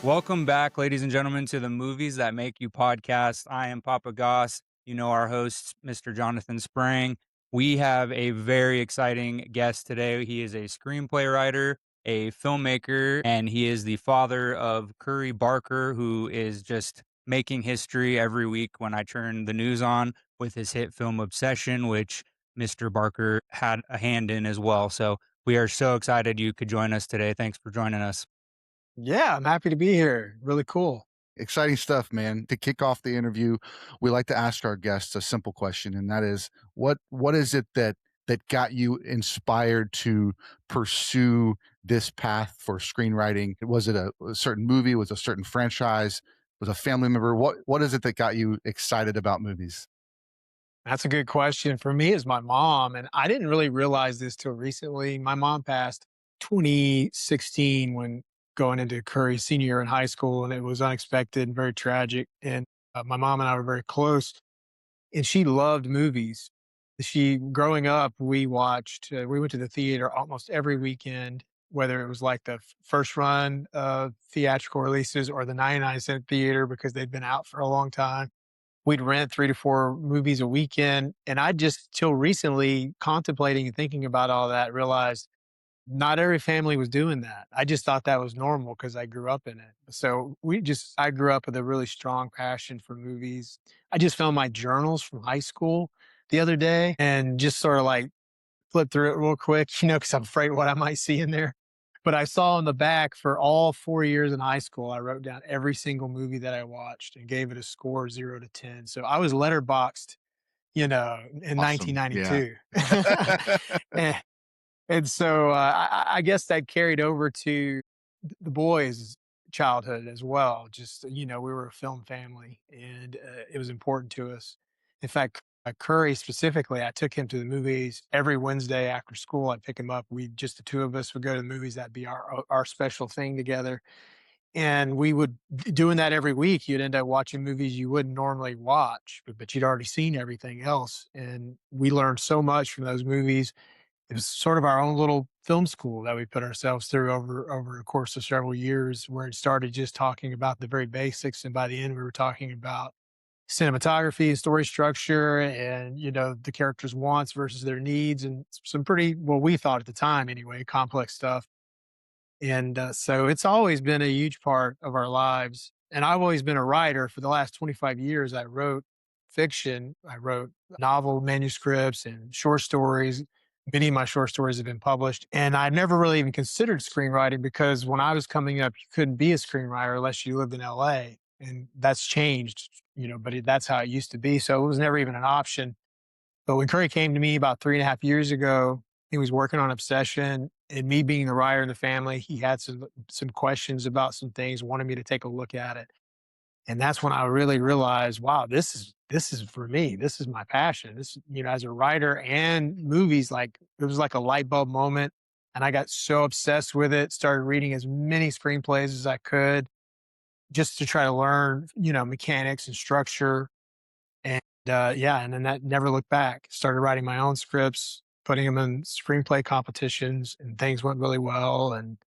Welcome back, ladies and gentlemen, to the Movies That Make You podcast. I am Papa Goss. You know our host, Mr. Jonathan Sprang. We have a very exciting guest today. He is a screenplay writer, a filmmaker, and he is the father of Curry Barker, who is just making history every week when I turn the news on with his hit film Obsession, which Mr. Barker had a hand in as well. So we are so excited you could join us today. Thanks for joining us. Yeah, I'm happy to be here. Really cool. Exciting stuff, man. To kick off the interview, we like to ask our guests a simple question, and that is, what is it that got you inspired to pursue this path for screenwriting? Was it a certain movie? Was it a certain franchise? Was it a family member? What is it that got you excited about movies? That's a good question. For me, is my mom, and I didn't really realize this till recently. My mom passed 2016 when going into Curry's senior year in high school, and it was unexpected and very tragic. And my mom and I were very close, and she loved movies. She growing up, we went to the theater almost every weekend, whether it was like the first run of theatrical releases or the 99-cent theater because they'd been out for a long time. We'd rent 3 to 4 movies a weekend, and I just till recently contemplating and thinking about all that, realized not every family was doing that. I just thought that was normal because I grew up in it. So I grew up with a really strong passion for movies. I just found my journals from high school the other day and just sort of like flip through it real quick, because I'm afraid what I might see in there. But I saw in the back for all 4 years in high school, I wrote down every single movie that I watched and gave it a score 0 to 10. So I was letterboxed, in Awesome. Yeah. 1992. And and so, I guess that carried over to the boys' childhood as well. Just, we were a film family, and, it was important to us. In fact, Curry specifically, I took him to the movies every Wednesday after school. I'd pick him up. We just the 2 of us would go to the movies. That'd be our special thing together, and we would doing that every week. You'd end up watching movies you wouldn't normally watch, but you'd already seen everything else, and we learned so much from those movies. It was sort of our own little film school that we put ourselves through over a course of several years, where it started just talking about the very basics, and by the end, we were talking about cinematography and story structure and, the characters' wants versus their needs, and some pretty, well, we thought at the time anyway, complex stuff. And, so it's always been a huge part of our lives, and I've always been a writer. For the last 25 years, I wrote fiction. I wrote novel manuscripts and short stories. Many of my short stories have been published, and I never really even considered screenwriting because when I was coming up, you couldn't be a screenwriter unless you lived in LA, and that's changed, but that's how it used to be, so it was never even an option. But when Curry came to me about 3.5 years ago, he was working on Obsession, and me being the writer in the family, he had some questions about some things, wanted me to take a look at it. And that's when I really realized, wow, this is for me. This is my passion. This, as a writer and movies, like it was like a light bulb moment. And I got so obsessed with it, started reading as many screenplays as I could just to try to learn, mechanics and structure. And yeah, and then that never looked back. Started writing my own scripts, putting them in screenplay competitions, and things went really well. And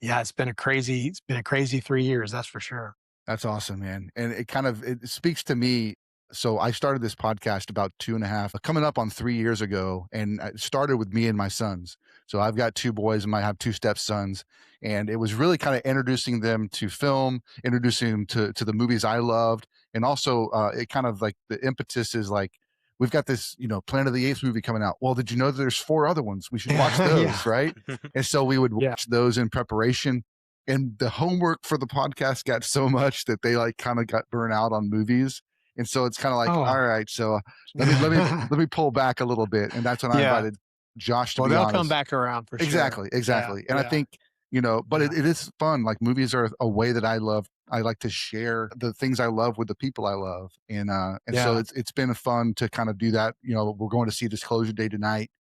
yeah, it's been a crazy 3 years, that's for sure. That's awesome, man. And it speaks to me. So I started this podcast about 2.5, coming up on 3 years ago, and it started with me and my sons. So I've got 2 boys and I have 2 stepsons. And it was really kind of introducing them to film, introducing them to the movies I loved. And also it kind of like the impetus is like, we've got this, Planet of the Apes movie coming out. Well, did you know that there's 4 other ones? We should watch Yeah, those, right? And so we would yeah. watch those in preparation, and the homework for the podcast got so much that they like kind of got burnt out on movies. And so it's kind of like, all Oh. right, so let me pull back a little bit. And that's when I Yeah. invited Josh to Well, be they'll come honest. back around for sure. Exactly, Yeah, exactly. And I yeah, think, but yeah, it is fun. Like movies are a way that I love. I like to share the things I love with the people I love. And so yeah. it's been fun to kind of do that. We're going to see Disclosure Day tonight.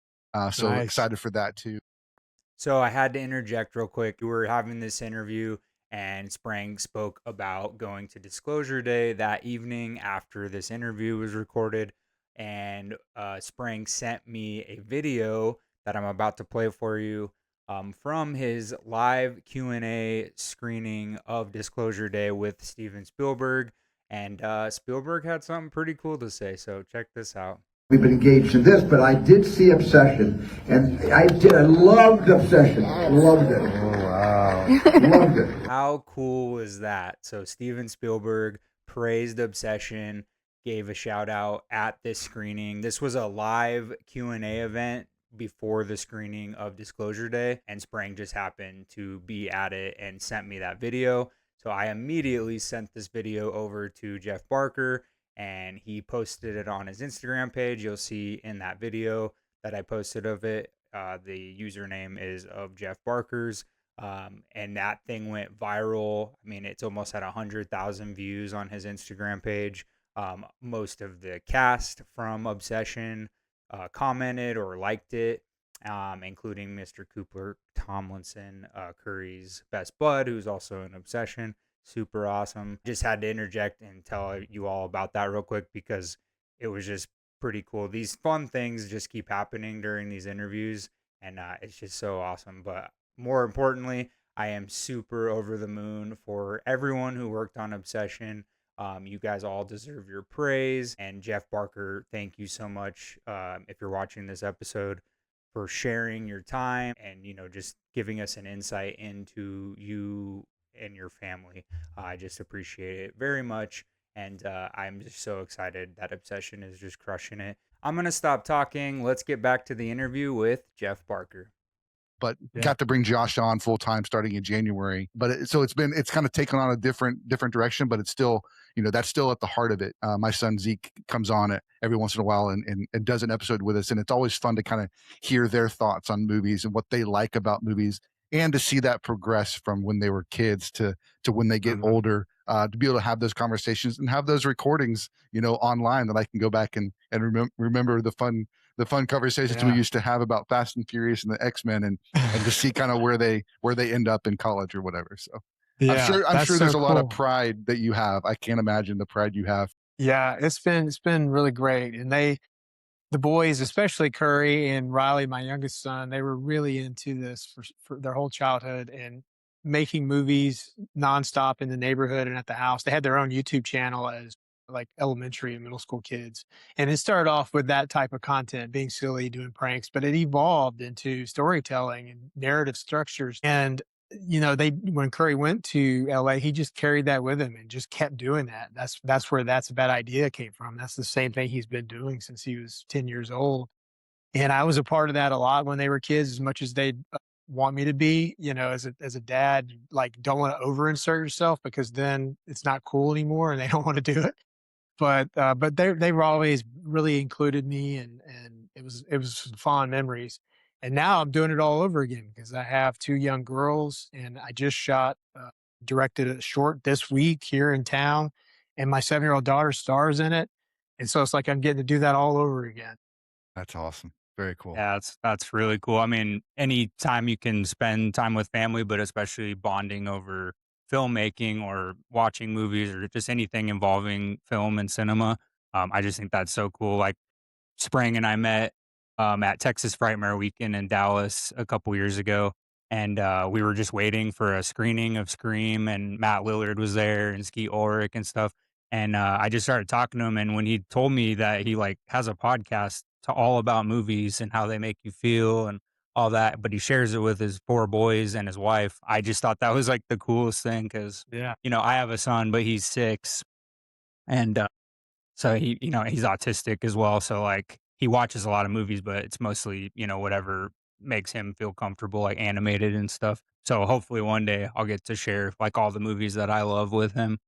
So Nice. excited for that too. So I had to interject real quick. We were having this interview, and Sprang spoke about going to Disclosure Day that evening after this interview was recorded. And Sprang sent me a video that I'm about to play for you. from his live Q&A screening of Disclosure Day with Steven Spielberg. And Spielberg had something pretty cool to say, so check this out. We've been engaged in this, but I did see Obsession, and I loved Obsession. Loved it. Oh, wow. Loved it. How cool was that? So Steven Spielberg praised Obsession, gave a shout out at this screening. This was a live Q&A event before the screening of Disclosure Day, and Sprang just happened to be at it and sent me that video. So I immediately sent this video over to Jeff Barker, and he posted it on his Instagram page. You'll see in that video that I posted of it, the username is of Jeff Barker's. And that thing went viral. I mean, it's almost at 100,000 views on his Instagram page. Most of the cast from Obsession commented or liked it, including Mr. Cooper Tomlinson, Curry's best bud, who's also an Obsession. Super awesome. Just had to interject and tell you all about that real quick because it was just pretty cool. These fun things just keep happening during these interviews, and it's just so awesome. But more importantly, I am super over the moon for everyone who worked on Obsession. You guys all deserve your praise. And Jeff Barker, thank you so much, if you're watching this episode, for sharing your time and, just giving us an insight into you and your family. I just appreciate it very much. And I'm just so excited that Obsession is just crushing it. I'm going to stop talking. Let's get back to the interview with Jeff Barker. But got to bring Josh on full time starting in January. But it's kind of taken on a different direction, but it's still, that's still at the heart of it. My son Zeke comes on it every once in a while and does an episode with us. And it's always fun to kind of hear their thoughts on movies and what they like about movies, and to see that progress from when they were kids to when they get older, to be able to have those conversations and have those recordings, online, that I can go back and remember the fun conversations we used to have about Fast and Furious and the X-Men, and to see kind of where they end up in college or whatever. So I'm sure there's a lot of pride that you have. I can't imagine the pride you have. Yeah, it's been really great. And the boys, especially Curry and Riley, my youngest son, they were really into this for their whole childhood, and making movies nonstop in the neighborhood and at the house. They had their own YouTube channel as like elementary and middle school kids. And it started off with that type of content, being silly, doing pranks, but it evolved into storytelling and narrative structures. And when Curry went to LA, he just carried that with him and just kept doing that. That's where That's a Bad Idea came from. That's the same thing he's been doing since he was 10 years old. And I was a part of that a lot when they were kids, as much as they want me to be, as a dad, like, don't want to over insert yourself because then it's not cool anymore and they don't want to do it. But they were always really included me, and it was some fond memories. And now I'm doing it all over again because I have 2 young girls, and I just directed a short this week here in town, and my 7-year-old daughter stars in it. And so it's like I'm getting to do that all over again. That's awesome. Very cool. Yeah, that's really cool. I mean, any time you can spend time with family, but especially bonding over filmmaking or watching movies or just anything involving film and cinema, I just think that's so cool. Like, Sprang and I met at Texas Frightmare Weekend in Dallas a couple years ago, and we were just waiting for a screening of Scream, and Matt Lillard was there and Skeet Ulrich and stuff. And I just started talking to him, and when he told me that he has a podcast to all about movies and how they make you feel and all that, but he shares it with his 4 boys and his wife, I just thought that was like the coolest thing because Yeah. I have a son, but he's 6, and so he's autistic as well. So like he watches a lot of movies, but it's mostly, whatever makes him feel comfortable, like animated and stuff. So hopefully one day I'll get to share like all the movies that I love with him.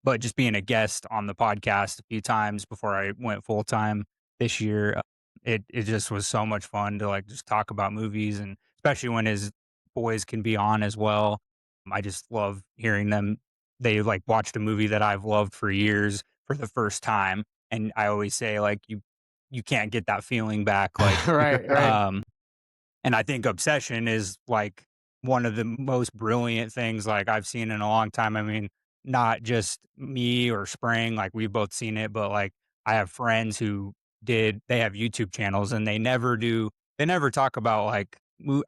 But just being a guest on the podcast a few times before I went full time this year, it just was so much fun to like just talk about movies, and especially when his boys can be on as well. I just love hearing them. They like watched a movie that I've loved for years for the first time, and I always say like you can't get that feeling back. Like, Right. and I think Obsession is like one of the most brilliant things like I've seen in a long time. I mean, not just me or Sprang, like we've both seen it, but like I have friends who they have YouTube channels and they never talk about like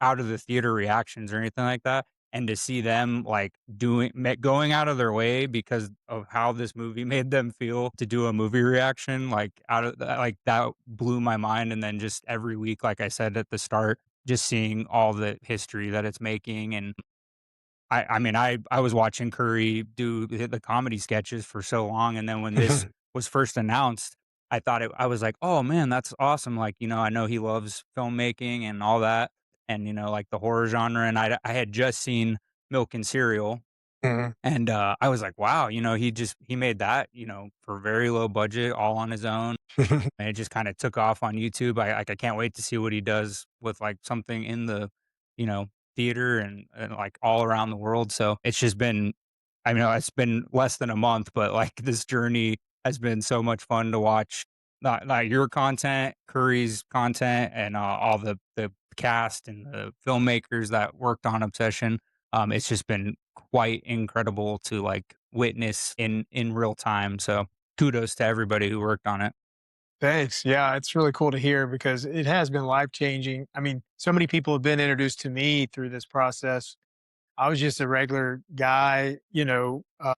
out of the theater reactions or anything like that, and to see them like going out of their way because of how this movie made them feel to do a movie reaction, like out of that, like that blew my mind. And then just every week, like I said at the start, just seeing all the history that it's making. And I mean, I was watching Curry do the comedy sketches for so long, and then when this was first announced, I was like, "Oh, man, that's awesome." Like, I know he loves filmmaking and all that, and, like, the horror genre, and I had just seen Milk and Cereal, Mhm. and, I was like, "Wow," he made that, for very low budget, all on his own. And it just kinda took off on YouTube. I can't wait to see what he does with, like, something in the, you know, theater and, like, all around the world. So, it's just been I know it's been less than a month, but, like, this journey has been so much fun to watch. Not your content, Curry's content, and, all the cast and the filmmakers that worked on Obsession. It's just been quite incredible to, like, witness in real time. So, kudos to everybody who worked on it. Thanks. Yeah, it's really cool to hear because it has been life changing. I mean, so many people have been introduced to me through this process. I was just a regular guy, I'm a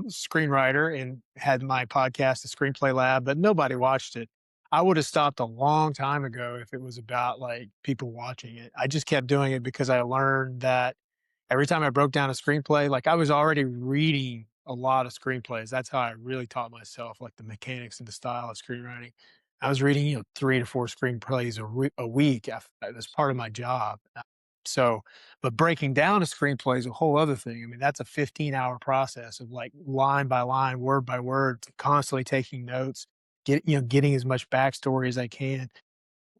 screenwriter and had my podcast, the Screenplay Lab, but nobody watched it. I would have stopped a long time ago if it was about like people watching it. I just kept doing it because I learned that every time I broke down a screenplay, like I was already reading a lot of screenplays. That's how I really taught myself, like the mechanics and the style of screenwriting. I was reading, 3 to 4 screenplays a week. That's part of my job. So, but breaking down a screenplay is a whole other thing. I mean, that's a 15-hour process of like line by line, word by word, constantly taking notes, getting as much backstory as I can.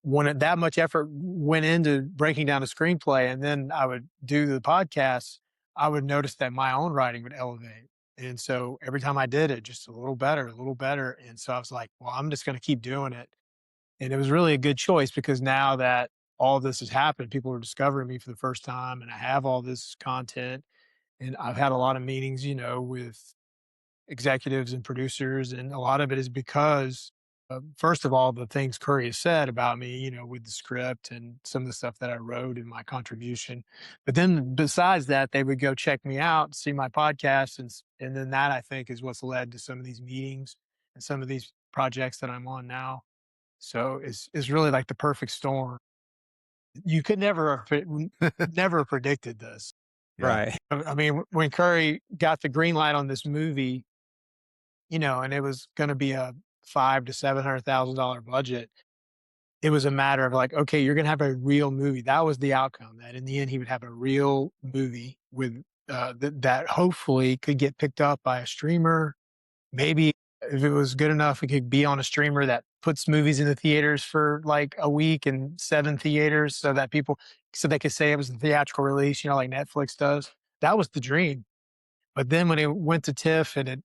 That much effort went into breaking down a screenplay, and then I would do the podcast, I would notice that my own writing would elevate. And so every time I did it, just a little better, a little better. And so I was like, well, I'm just going to keep doing it. And it was really a good choice because now that all this has happened, people are discovering me for the first time, and I have all this content. And I've had a lot of meetings, with executives and producers, and a lot of it is because, first of all, the things Curry has said about me, with the script and some of the stuff that I wrote in my contribution. But then besides that, they would go check me out, see my podcast, and then that I think is what's led to some of these meetings and some of these projects that I'm on now. So it's really like the perfect storm. You could never have predicted this. Yeah. Right. I mean, when Curry got the green light on this movie, and it was going to be a $500,000 to $700,000 budget. It was a matter of like, okay, you're going to have a real movie. That was the outcome. That in the end, he would have a real movie with that hopefully could get picked up by a streamer. Maybe if it was good enough, it could be on a streamer that puts movies in the theaters for like a week in 7 theaters, so they could say it was a theatrical release, like Netflix does. That was the dream. But then when it went to TIFF and it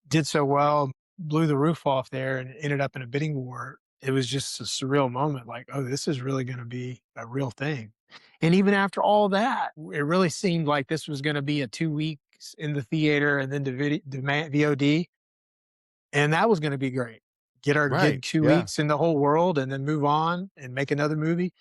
did so well, blew the roof off there and ended up in a bidding war. It was just a surreal moment like, oh, this is really going to be a real thing. And even after all that, it really seemed like this was going to be a 2 weeks in the theater and then VOD. And that was going to be great. Get Right. 2 Yeah. weeks in the whole world and then move on and make another movie.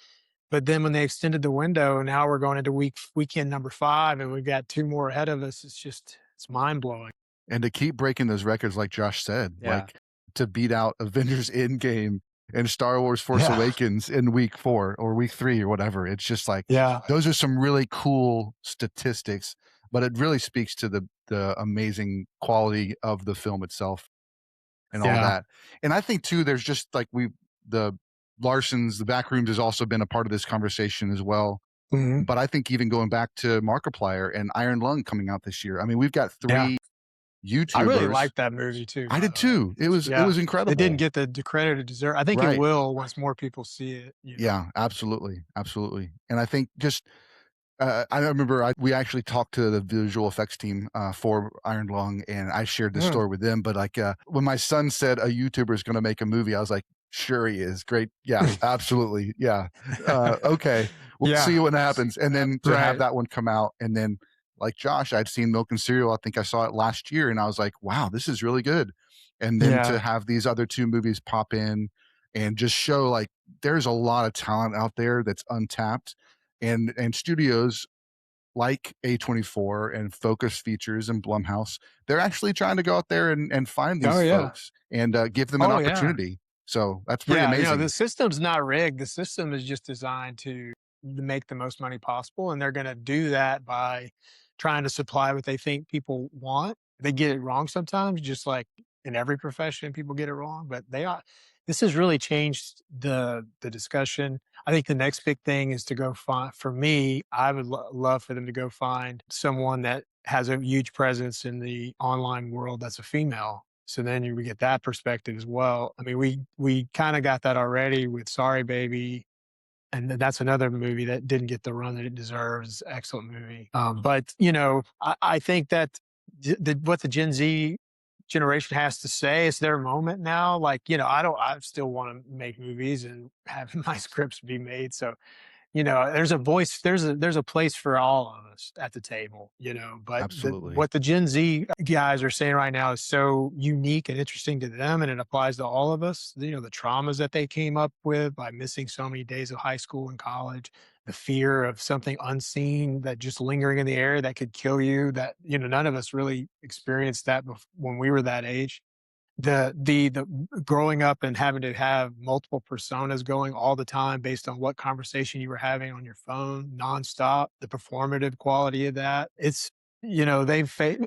But then when they extended the window, and now we're going into weekend number 5, and we've got 2 more ahead of us. It's mind blowing. And to keep breaking those records, like Josh said, Yeah. like to beat out Avengers Endgame and Star Wars Force Yeah. Awakens in week 4 or week 3 or whatever. It's just like, Yeah. those are some really cool statistics, but it really speaks to the amazing quality of the film itself and all Yeah. that. And I think too, there's just like the Larsons, the Backrooms has also been a part of this conversation as well. Mhm. But I think even going back to Markiplier and Iron Lung coming out this year, I mean, we've got 3 YouTubers. I really liked that movie too. I by did the way. too. It was incredible. It didn't get the credit it deserved. I think it Right. will once more people see it. Yeah, absolutely, absolutely. And I think just I remember we actually talked to the visual effects team for Iron Lung, and I shared this Mm. story with them. But like when my son said a YouTuber is going to make a movie, I was like, sure he is. Great. Yeah, absolutely. Yeah. Okay. We'll Yeah. see what happens. And then to have Right. that one come out, and then like Josh, I'd seen Milk and Cereal. I think I saw it last year, and I was like, wow, this is really good. And then to Yeah. have these other 2 movies pop in and just show like there's a lot of talent out there that's untapped. and studios like A24 and Focus Features and Blumhouse, they're actually trying to go out there and find Oh these yeah. folks and give them an Oh yeah. opportunity. So that's pretty Yeah, you know, the amazing. system's not rigged. The system is just designed to make the most money possible, and they're gonna do that by trying to supply what they think people want. They get it wrong sometimes, just like in every profession, people get it wrong, but they are this has really changed the discussion. I think the next big thing is to go find for me, I would love for them to go find someone that has a huge presence in the online world that's a female. So then we get that perspective as well. I mean, we kind of got that already with Sorry Baby, and that's another movie that didn't get the run that it deserves. Excellent movie. But you know, I think that what the Gen Z generation has to say is their moment now. Like, you know, I still want to make movies and have my scripts be made. So you know, there's a voice, there's a place for all of us at the table, you know, but Absolutely. what the Gen Z guys are saying right now is so unique and interesting to them, and it applies to all of us. You know, the traumas that they came up with by missing so many days of high school and college, the fear of something unseen that just lingering in the air that could kill you, that, you know, none of us really experienced that when we were that age. The growing up and having to have multiple personas going all the time based on what conversation you were having on your phone nonstop, the performative quality of that. It's, you know,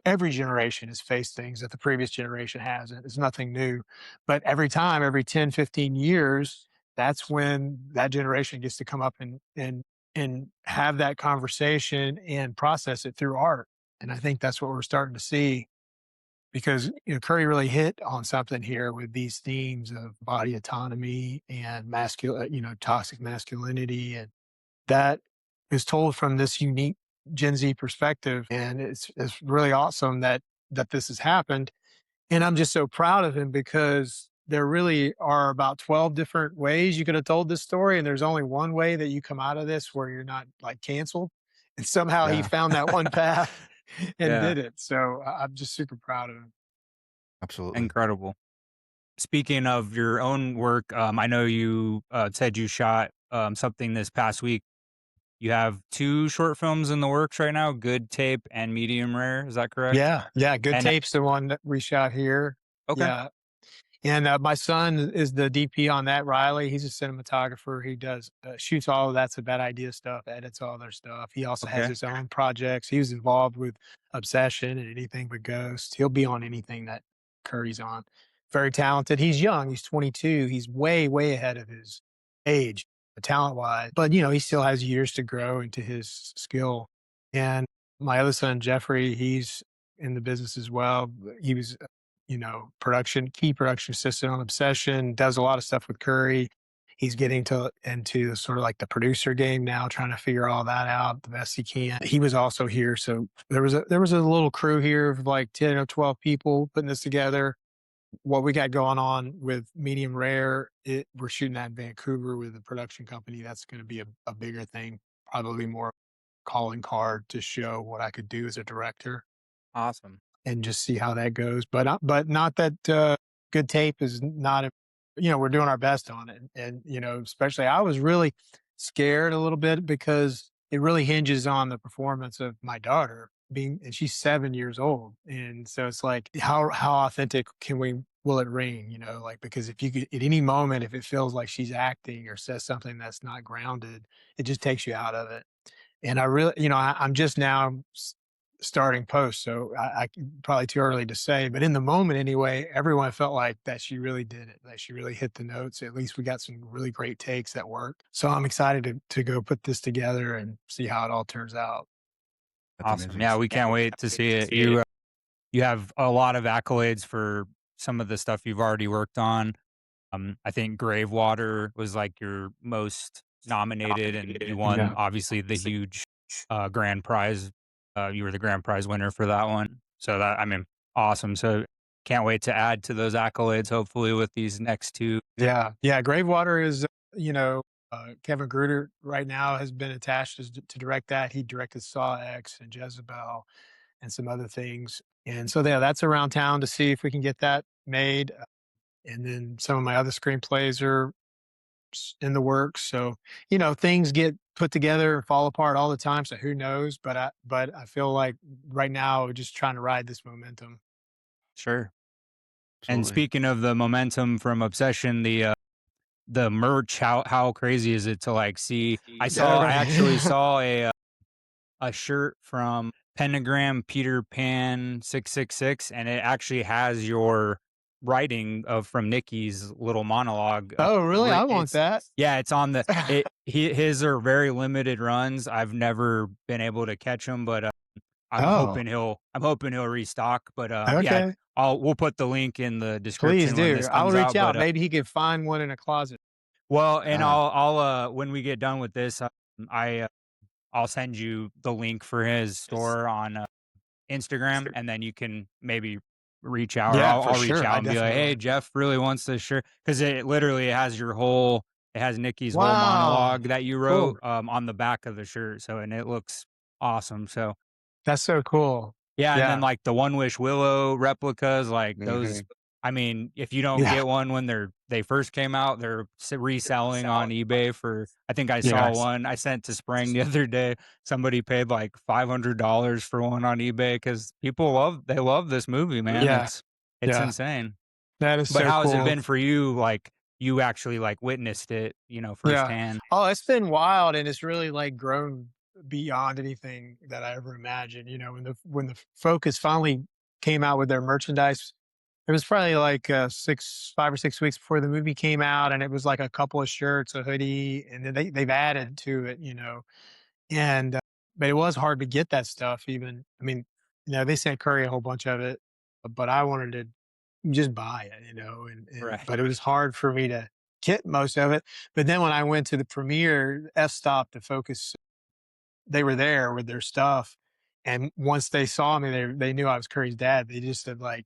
every generation has faced things that the previous generation hasn't. It's nothing new. But every time, every 10, 15 years, that's when that generation gets to come up and have that conversation and process it through art. And I think that's what we're starting to see because, you know, Curry really hit on something here with these themes of body autonomy and masculine, you know, toxic masculinity, and that is told from this unique Gen Z perspective, and it's really awesome that this has happened, and I'm just so proud of him because there really are about 12 different ways you could have told this story, and there's only one way that you come out of this where you're not like canceled, and somehow he Yeah. found that one path and Yeah, did it. So I'm just super proud of him. Absolutely. incredible. Speaking of your own work, I know you said you shot something this past week. You have two short films in the works right now, Good Tape and Medium Rare. Is that correct? Yeah, yeah, Good And Tape's the one that we shot here. okay, Yeah, and, my son is the DP on that, Riley. He's a cinematographer. He does, shoots all of That's a Bad Idea stuff, edits all their stuff. He also has okay, his own projects. He was involved with Obsession and Anything But Ghost. He'll be on anything that Curry's on. Very talented. He's young. He's 22. He's way, way ahead of his age, talent-wise, but, you know, he still has years to grow into his skill. And my other son, Jeffrey, he's in the business as well. He was, you know, key production assistant on Obsession, does a lot of stuff with Curry. He's getting into sort of like the producer game now, trying to figure all that out the best he can. He was also here, so there was a little crew here of like 10 or 12 people putting this together. What we got going on with Medium Rare, we're shooting that in Vancouver with a production company. That's going to be a bigger thing, probably more calling card to show what I could do as a director awesome. and just see how that goes. But not that Good Tape is not, you know, we're doing our best on it, and you know, especially I was really scared a little bit because it really hinges on the performance of my daughter and she's 7 years old, and so it's like how authentic will it ring, you know, like because if you could at any moment if it feels like she's acting or says something that's not grounded, it just takes you out of it. And I really, you know, I'm just now starting post, so probably too early to say, but in the moment anyway, everyone felt like that she really did it, that she really hit the notes. At least we got some really great takes that work. So I'm excited to go put this together and see how it all turns out. That's Awesome. amazing. Yeah, we can't wait to see it. You have a lot of accolades for some of the stuff you've already worked on. I think Gravewater was like your most nominated, and you won Yeah. obviously the huge grand prize. You were the grand prize winner for that one. So that, I mean, awesome. So can't wait to add to those accolades. Hopefully with these next two. Yeah. Yeah. Gravewater is, you know, Kevin Gruder right now has been attached to direct that. He directed Saw X and Jezebel and some other things. And so, yeah, that's around town to see if we can get that made. And then some of my other screenplays are scripts in the works. So, things get put together and fall apart all the time. So who knows? But I feel like right now we're just trying to ride this momentum. Sure. And Absolutely. speaking of the momentum from Obsession, the merch, how crazy is it to like see? Yeah, I actually right. saw a shirt from Pentagram Peter Pan 666, and it actually has your writing of from Nikki's little monologue. Oh, really? I want It's that. yeah, it's on the his are very limited runs. I've never been able to catch him, but Oh, I'm hoping he'll restock. But yeah, okay. we'll put the link in the Please description when do. this I'll comes reach out. out. But Maybe he could find one in a closet. well, and Yeah. I'll when we get done with this, I'll send you the link for his store on Instagram, and then you can maybe reach out, or Yeah, for I'll reach sure. I out and be like, definitely "Hey, will. Jeff really wants this shirt," because it literally has it has Nikki's whole Wow. monologue that you Cool. wrote on the back of the shirt. So, and it looks awesome. So, That's so cool. yeah, and then Yeah. like the One Wish Willow replicas, like those. Mhm. I mean, if you don't Yeah. get one when they first came out, they're reselling on eBay for. I think I saw Yes. one I sent to Sprang the other day. Somebody paid like $500 for one on eBay because they love this movie, man. Yeah. It's Yeah. insane. That is But so how has it cool. been for you? Like you actually like witnessed it, Yeah. firsthand. Oh, it's been wild, and it's really like grown beyond anything that I ever imagined. When the focus finally came out with their merchandise, it was probably like 5 or 6 weeks before the movie came out, and it was like a couple of shirts, a hoodie, and then they've added to it. And but it was hard to get that stuff. Even I mean, they sent Curry a whole bunch of it, but I wanted to just buy it, and Right. but it was hard for me to get most of it. But then when I went to the premiere, F-stop to Focus, they were there with their stuff, and once they saw me, they knew I was Curry's dad. They just said like,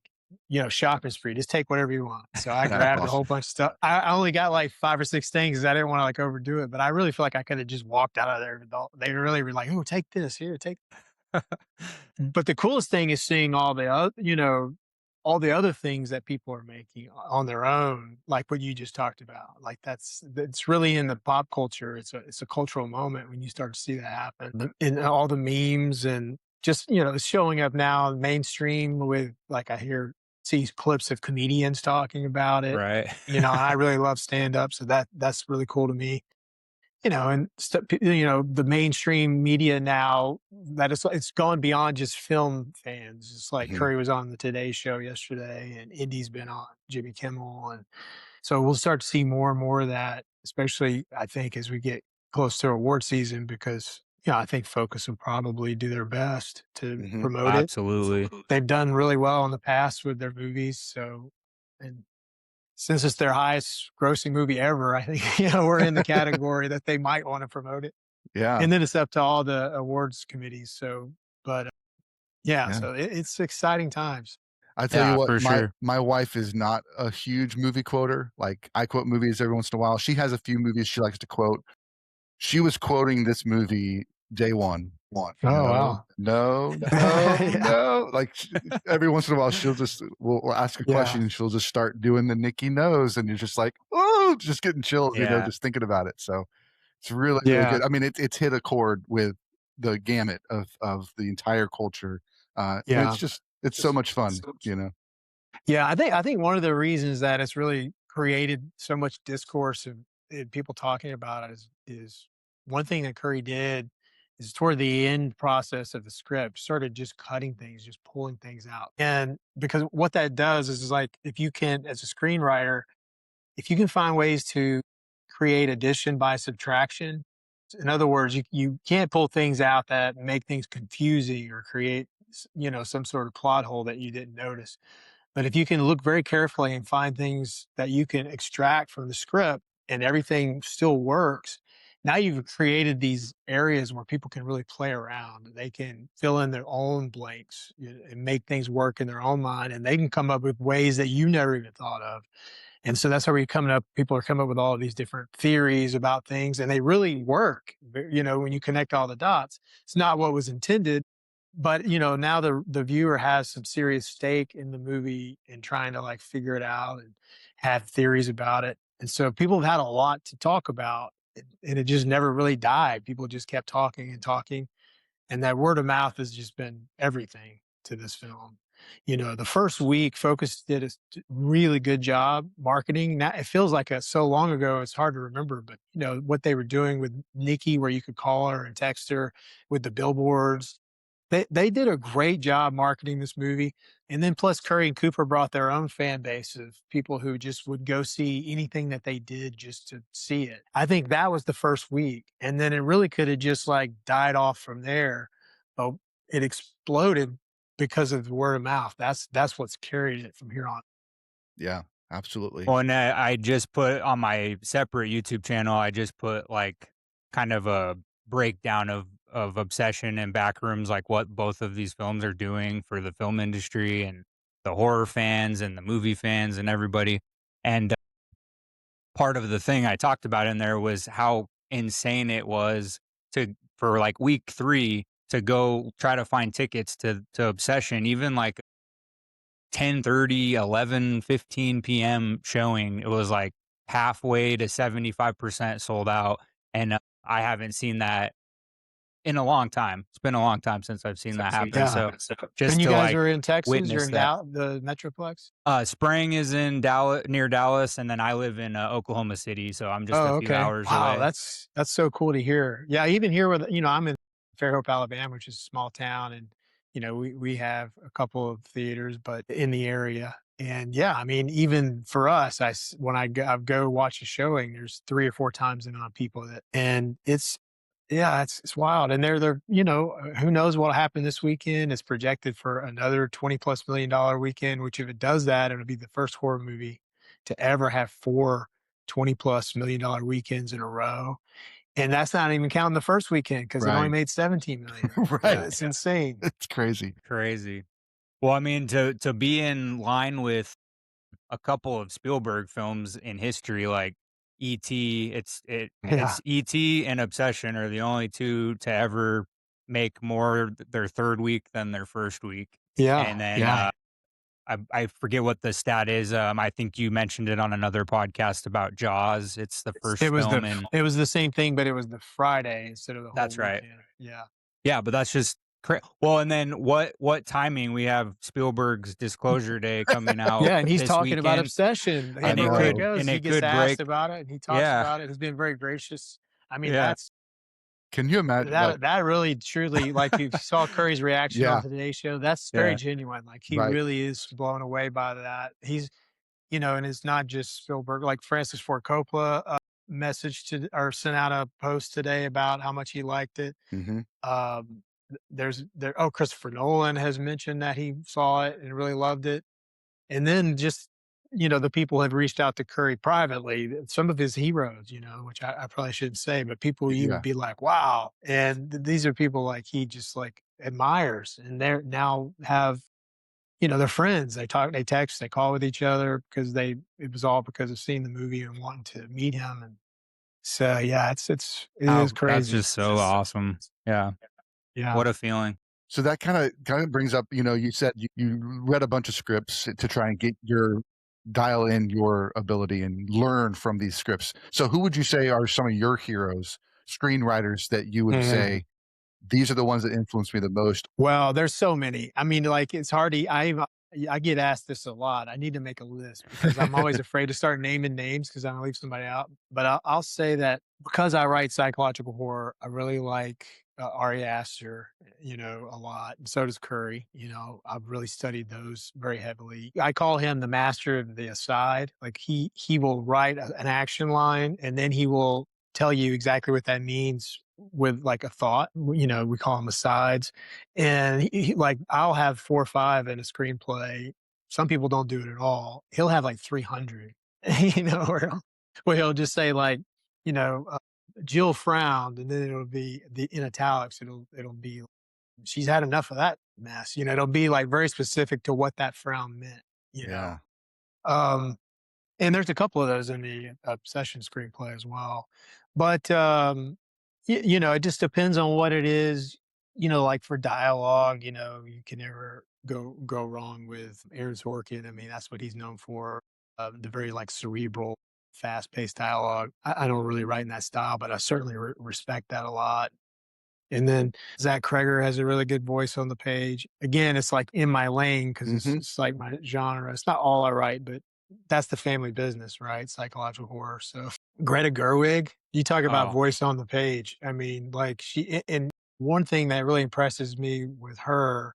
shopping spree, just take whatever you want. So I That's grabbed a whole awesome. bunch of stuff. I only got like 5 or 6 things 'cause I didn't want to like overdo it, but I really feel like I could have just walked out of there with they really were like, "Oh, take this here, take." But the coolest thing is seeing all the other things that people are making on their own, like what you just talked about. Like that's really in the pop culture. It's a cultural moment when you start to see that happen. And all the memes and just, it's showing up now mainstream with like see clips of comedians talking about it. Right. I really love stand up, so that's really cool to me. And the mainstream media now that it's gone beyond just film fans. It's like Mhm. Curry was on the Today Show yesterday, and Indy's been on Jimmy Kimmel, and so we'll start to see more and more of that, especially I think as we get close to award season, because I think Focus will probably do their best to Mhm. promote it. Absolutely. They've done really well in the past with their movies, so and since it's their highest grossing movie ever, I think, we're in the category that they might wanna promote it. Yeah. And then it's up to all the awards committees, but, yeah, Yeah. so it's exciting times. I tell you Yeah, what, for my sure. my wife is not a huge movie quoter. Like, I quote movies every once in a while. She has a few movies she likes to quote. She was quoting this movie day one. Oh, "No, wow. no, no, Yeah, no." Like, every once in a while, we'll ask a question, yeah, and she'll just start doing the Nicky nose, and you're just like, "Oh," just getting chills, Yeah. just thinking about it. So, it's really, really yeah, good. I mean, it's hit a chord with the gamut of the entire culture, and yeah. it's so much fun. Yeah, I think one of the reasons that it's really created so much discourse and people talking about it is one thing that Curry did is toward the end process of the script, started just cutting things, just pulling things out. And because what that does is like if you can, as a screenwriter, if you can find ways to create addition by subtraction, in other words, you can't pull things out that make things confusing or create some sort of plot hole that you didn't notice. But if you can look very carefully and find things that you can extract from the script and everything still works, now you've created these areas where people can really play around. They can fill in their own blanks, and make things work in their own mind, and they can come up with ways that you never even thought of. And so that's how people are coming up with all of these different theories about things, and they really work. When you connect all the dots, it's not what was intended, but now the viewer has some serious stake in the movie and trying to like figure it out and have theories about it. And so people have had a lot to talk about, and it just never really died. People just kept talking and talking. And that word of mouth has just been everything to this film. The first week, Focus did a really good job marketing. Now it feels like so long ago, it's hard to remember, but what they were doing with Nikki, where you could call her and text her with the billboards. They did a great job marketing this movie. And then plus Curry and Cooper brought their own fan base of people who just would go see anything that they did just to see it. I think that was the first week. And then it really could have just like died off from there. But it exploded because of the word of mouth. That's what's carried it from here on. Yeah, absolutely. Well, and I just put on my separate YouTube channel, I just put like kind of a breakdown of Obsession and Backrooms, like what both of these films are doing for the film industry and the horror fans and the movie fans and everybody. And part of the thing I talked about in there was how insane it was for like week 3 to go try to find tickets to Obsession, even like 10:30, 11, 15 PM showing. It was like halfway to 75% sold out, and I haven't seen that in a long time. It's been a long time since I've seen that happen, Yeah. so And just you to, guys like, are in Texas? You're witness in that. The Metroplex? Sprang is in Dallas, near Dallas, and then I live in, Oklahoma City, so I'm just a Oh, few okay. hours Wow, away. that's so cool to hear. Yeah, even here with I'm in Fairhope, Alabama, which is a small town, and we have a couple of theaters, but in the area. And yeah, I mean, even for us, when I go watch a showing, there's 3 or 4 times the amount of people and it's yeah, it's wild. And they're who knows what'll happen this weekend? It's projected for another $20+ million weekend, which if it does that, it'll be the first horror movie to ever have 4 $20+ million weekends in a row. And that's not even counting the first weekend because it only Right. made 17 million. Right. It's insane. It's crazy. Crazy. Well, I mean, to be in line with a couple of Spielberg films in history, like E.T. Yeah. It's E.T. and Obsession are the only 2 to ever make more their 3rd week than their 1st week. Yeah. And then, Yeah. I forget what the stat is, I think you mentioned it on another podcast about Jaws. It's the It first was film in. it was the same thing, but it was the Friday instead of the whole That's right. weekend. Yeah. Yeah, but that's just well, and then what timing? We have Spielberg's Disclosure Day coming out Yeah, and he's this talking about weekend, obsession. I and it Everywhere he know. goes, he gets break. asked about it and he talks Yeah, about it. He's been very gracious. I mean, yeah. Can you imagine? Like, that really truly, like, if you saw Curry's reaction on yeah, today's show, that's very Yeah. genuine. Like, he right. really is blown away by that. He's and it's not just Spielberg. Like Francis Ford Coppola message to or sent out a post today about how much he liked it. Hmm. Um, Christopher Nolan has mentioned that he saw it and really loved it. And then just, the people have reached out to Curry privately, some of his heroes, which I probably shouldn't say, but people you would Yeah. be like, wow. And these are people like he just like admires and they're now have, they're friends. They talk, they text, they call with each other because it was all because of seeing the movie and wanting to meet him. And so, yeah, it is That's crazy. just so awesome. Yeah, Yeah. what a feeling. So that kind of brings up, you said you read a bunch of scripts to try and dial in your ability and learn from these scripts. So who would you say are some of your heroes, screenwriters that you would Mhm. say these are the ones that influenced me the most? Well, there's so many. I mean, like it's hard to I get asked this a lot. I need to make a list because I'm always afraid to start naming names because I'm gonna leave somebody out. But I'll say that because I write psychological horror, I really like Ari Aster, a lot, and so does Curry. I've really studied those very heavily. I call him the master of the aside. Like he will write an action line and then he will tell you exactly what that means with like a thought. We call them asides. And like I'll have 4 or 5 in a screenplay. Some people don't do it at all. He'll have like 300, where he'll just say like, you know, uh, Jill frowned, and then it'll be in italics. It'll be she's had enough of that mess. It'll be like very specific to what that frown meant. You know, Yeah. um, and there's a couple of those in the Obsession screenplay as well. But, it just depends on what it is. Like for dialogue, you can never go wrong with Aaron Sorkin. I mean, that's what he's known for. The very like cerebral. fast-paced dialogue. I don't really write in that style, but I certainly respect that a lot. And then Zach Kreger has a really good voice on the page. Again, it's like in my lane because Mhm. it's like my genre. It's not all I write, but that's the family business, right? Psychological horror. So Greta Gerwig, you talk about Oh, voice on the page. I mean, like and one thing that really impresses me with her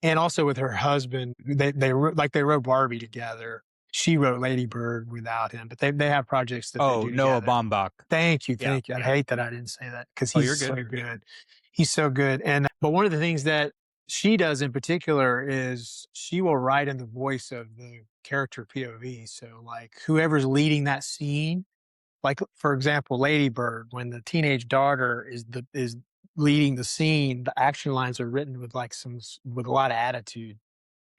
and also with her husband, they wrote Barbie together. She wrote Lady Bird without him, but they have projects that they oh, do Noah together. Baumbach. Thank you, Yeah. thank you. I hate that I didn't say that because Oh, he's you're so good. good. He's so good. And but one of the things that she does in particular is she will write in the voice of the character POV. So like whoever's leading that scene, like for example, Lady Bird, when the teenage daughter is leading the scene, the action lines are written with like with a lot of attitude.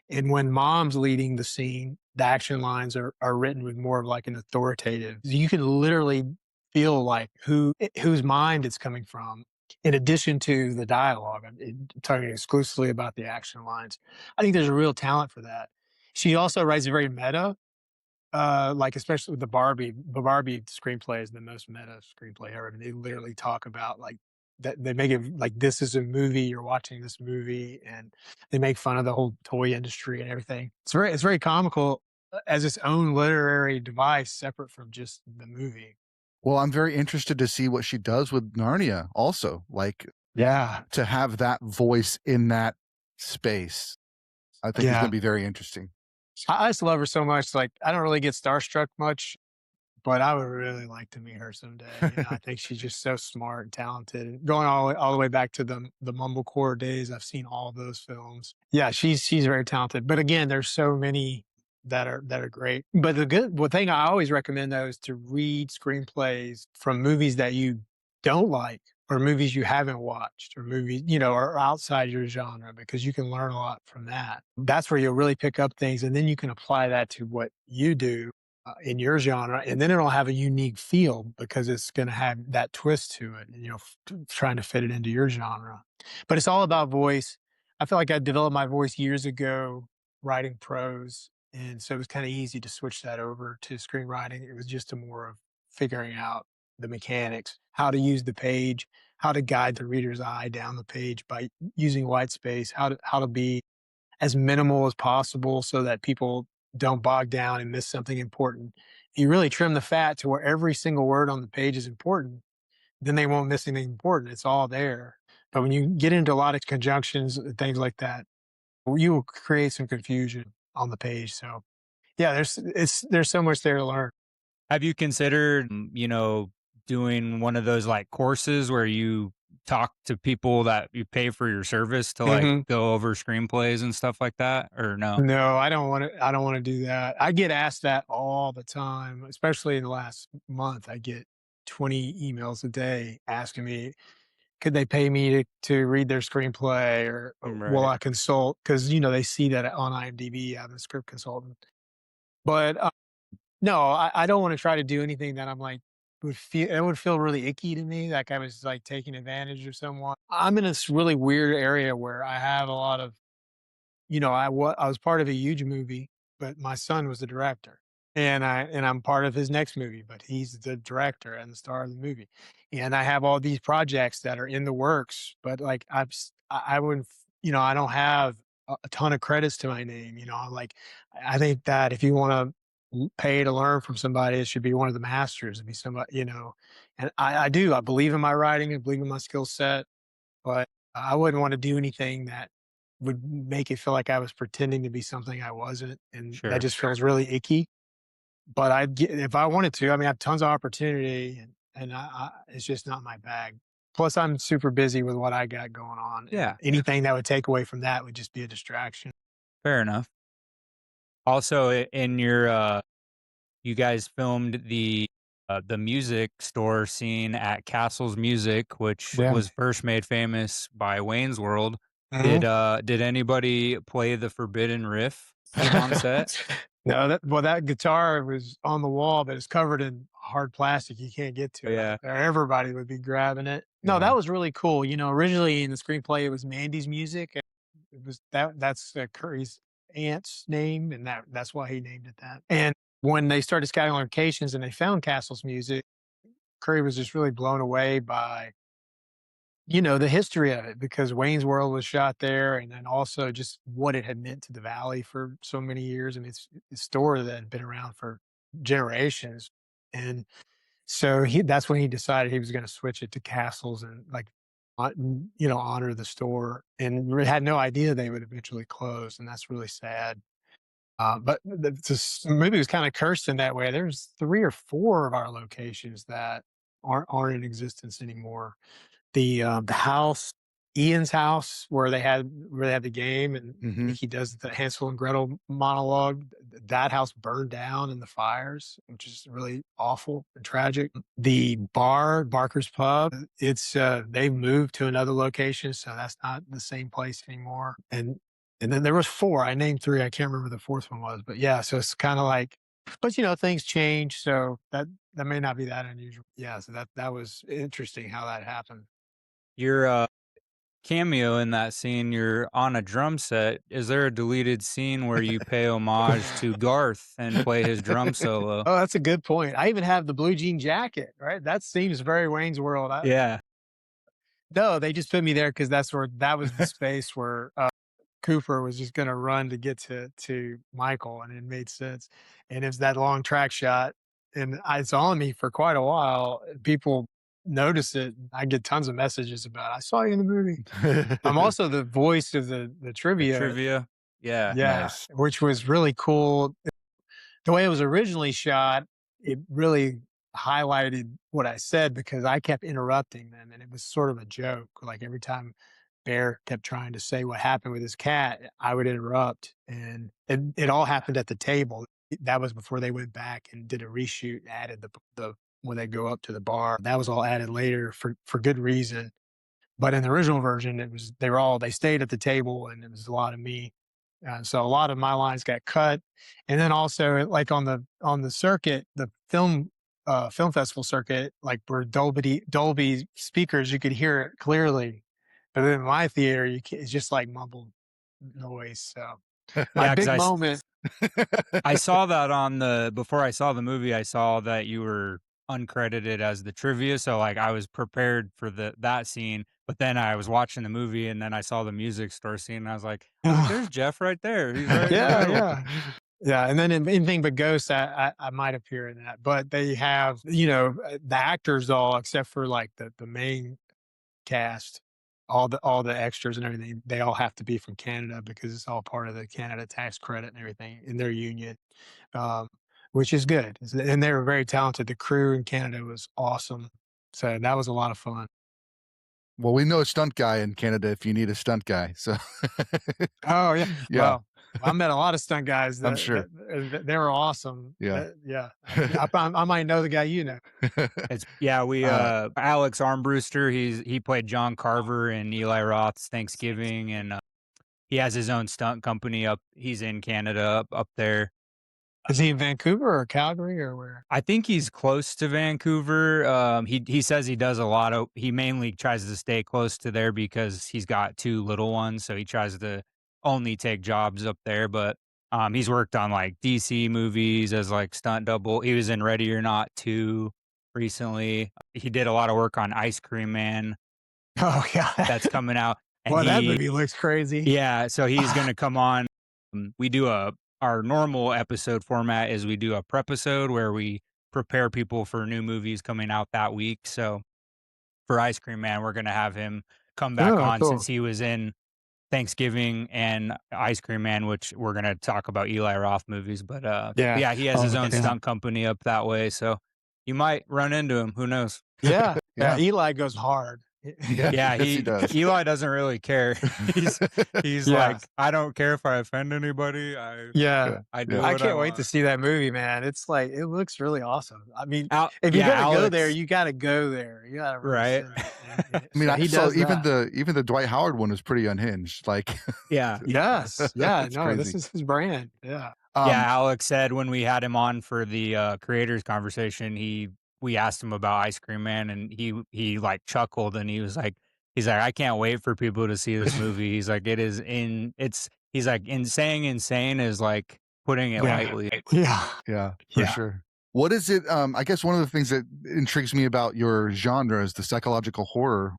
And when mom's leading the scene, the action lines are written with more of like an authoritative. You can literally feel like whose mind it's coming from, in addition to the dialogue. I'm talking exclusively about the action lines. I think there's a real talent for that. She also writes very meta, like especially with the Barbie screenplay is the most meta screenplay ever. I mean, they literally talk about like that they make it like this is a movie, you're watching this movie, and they make fun of the whole toy industry and everything. It's very comical as its own literary device, separate from just the movie. Well, I'm very interested to see what she does with Narnia also, like, Yeah, to have that voice in that space, I think is gonna yeah. be very interesting. I just love her so much. Like I don't really get starstruck much. But I would really like to meet her someday. You know, I think she's just so smart and talented. And going all the way back to the Mumblecore days, I've seen all those films. Yeah, she's very talented. But again, there's so many that are great. But one thing I always recommend though is to read screenplays from movies that you don't like or movies you haven't watched or movies, you know, are outside your genre because you can learn a lot from that. That's where you'll really pick up things and then you can apply that to what you do in your genre, and then it'll have a unique feel because it's going to have that twist to it. You know, trying to fit it into your genre, but it's all about voice. I feel like I developed my voice years ago writing prose, and so it was kind of easy to switch that over to screenwriting. It was just a more of figuring out the mechanics, how to use the page, how to guide the reader's eye down the page by using white space, how to be as minimal as possible so that people don't bog down and miss something important. If you really trim the fat to where every single word on the page is important, then they won't miss anything important. It's all there. But when you get into a lot of conjunctions and things like that, you will create some confusion on the page. So yeah, there's so much there to learn. Have you considered, doing one of those like courses where you talk to people that you pay for your service to like Mhm. go over screenplays and stuff like that, or no? No, I don't want to do that. I get asked that all the time, especially in the last month. I get 20 emails a day asking me, could they pay me to read their screenplay or will Right. I consult? Because, you know, they see that on IMDb, I'm a script consultant. But no, I don't want to try to do anything that I'm like, it would feel really icky to me, like I was like taking advantage of someone. I'm in this really weird area where I have a lot of you know, I was part of a huge movie, but my son was the director, and I'm part of his next movie, but he's the director and the star of the movie, and I have all these projects that are in the works, but like I wouldn't, you know, I don't have a ton of credits to my name, you know, like I think that if you want to pay to learn from somebody, it should be one of the masters, it'd be somebody, you know, and I believe in my writing, I believe in my skill set, but I wouldn't wanna do anything that would make it feel like I was pretending to be something I wasn't, and that Sure. just feels really icky. But I'd get if I wanted to, I mean, I have tons of opportunity and I it's just not my bag. Plus, I'm super busy with what I got going on, and Yeah. anything that would take away from that would just be a distraction. Fair enough. Also, in your you guys filmed the music store scene at Castle's Music, which Yeah. was first made famous by Wayne's World. Mhm. Did anybody play the forbidden riff on set? No, that guitar was on the wall, but it's covered in hard plastic. You can't get Oh, to it. yeah. Everybody would be grabbing it. No, Yeah. that was really cool. You know, originally in the screenplay, it was Mandy's music. And it was that's Curry's aunt's name, and that's why he named it that. And when they started scouting locations and they found Castle's music, Curry was just really blown away by, the history of it, because Wayne's World was shot there, and then also just what it had meant to the valley for so many years, and it's a store that had been around for generations. And so that's when he decided he was going to switch it to Castles and like, honor the store, and had no idea they would eventually close, and that's really sad. But the movie was kind of cursed in that way. There's 3 or 4 of our locations that aren't in existence anymore. The house, Ian's house, where they had the game, and Mhm. he does the Hansel and Gretel monologue. That house burned down in the fires, which is really awful and tragic. The bar, Barker's Pub, it's they've moved to another location, so that's not the same place anymore. And then there was 4. I named 3. I can't remember the 4th one was, but yeah. So it's kind of like, but things change, so that may not be that unusual. Yeah. So that was interesting how that happened. Your cameo in that scene, you're on a drum set. Is there a deleted scene where you pay homage to Garth and play his drum solo? Oh, that's a good point. I even have the blue jean jacket, right? That seems very Wayne's World. Yeah. No, they just put me there because that was the space where Cooper was just going to run to get to Michael, and it made sense. And it was that long track shot, and it's on me for quite a while. People notice it. I get tons of messages about, I saw you in the movie. I'm also the voice of the The trivia. trivia. Yeah. Yeah, Nice. which was really cool. The way it was originally shot, it really highlighted what I said because I kept interrupting them, and it was sort of a joke. Like every time Bear kept trying to say what happened with his cat, I would interrupt, and it all happened at the table. That was before they went back and did a reshoot and added the when they go up to the bar. That was all added later for good reason. But in the original version, they stayed at the table, and it was a lot of me. So a lot of my lines got cut, and then also like on the circuit, the film festival circuit, like where Dolby speakers, you could hear it clearly, but in my theater, it's just like mumbled noise. So my Yeah, because big moment. I saw that before I saw the movie, I saw that you were uncredited as the trivia, so, like, I was prepared for that scene, but then I was watching the movie, and then I saw the music store scene, and I was like, "There's Jeff right there. He's right in the Yeah, middle." yeah. Yeah, and then in Anything But Ghosts, I might appear in that, but they have, the actors all except for, like, the main cast, all the extras and everything, they all have to be from Canada because it's all part of the Canada tax credit and everything in their union, um, which is good, and they were very talented. The crew in Canada was awesome, so that was a lot of fun. Well, we know a stunt guy in Canada if you need a stunt guy. So Oh, yeah. yeah, Well, I met a lot of stunt guys I'm that sure. they were awesome. Yeah. Yeah. I might know the guy you know. We Uh, Alex Armbruster, he played John Carver in Eli Roth's Thanksgiving, and, he has his own stunt company he's in Canada up there. Is he in Vancouver or Calgary or where? I think he's close to Vancouver. He says he mainly tries to stay close to there because he's got 2 little ones, so he tries to only take jobs up there, but, he's worked on, like, DC movies as, like, stunt double. He was in Ready or Not 2 recently. He did a lot of work on Ice Cream Man Oh, God. that's coming out, and Well, that movie looks crazy. yeah, so he's gonna come on. We do our normal episode format is we do a prep-isode where we prepare people for new movies coming out that week. So for Ice Cream Man, we're gonna have him come back Oh, on cool. since he was in Thanksgiving and Ice Cream Man, which we're gonna talk about Eli Roth movies. But Yeah. yeah, he has his Oh, own yeah. stunt company up that way, so you might run into him. Who knows? Yeah. Yeah. Eli goes hard. Yeah, Yeah, yes, he does. Eli doesn't really care. He's Yeah. like, I don't care if I offend anybody. Yeah. I do Yeah. I what can't wait to want. see that movie, man. It's like, it looks really awesome. I mean, Al if you're yeah, gonna go there, Alex, you gotta go there. You gotta really right? see it. And I mean, so I he saw does that. even the Dwight Howard one was pretty unhinged. Like, Yeah. Yes. Yeah. it's No, this crazy. is his brand. Yeah. Yeah, Um, Alex said when we had him on for the creators conversation, we asked him about Ice Cream Man, and he like chuckled, and he's like, I can't wait for people to see this movie. He's like, he's like, saying insane is like putting it Yeah. lightly. Yeah. Yeah, for Yeah. sure. What is it? I guess one of the things that intrigues me about your genre is the psychological horror.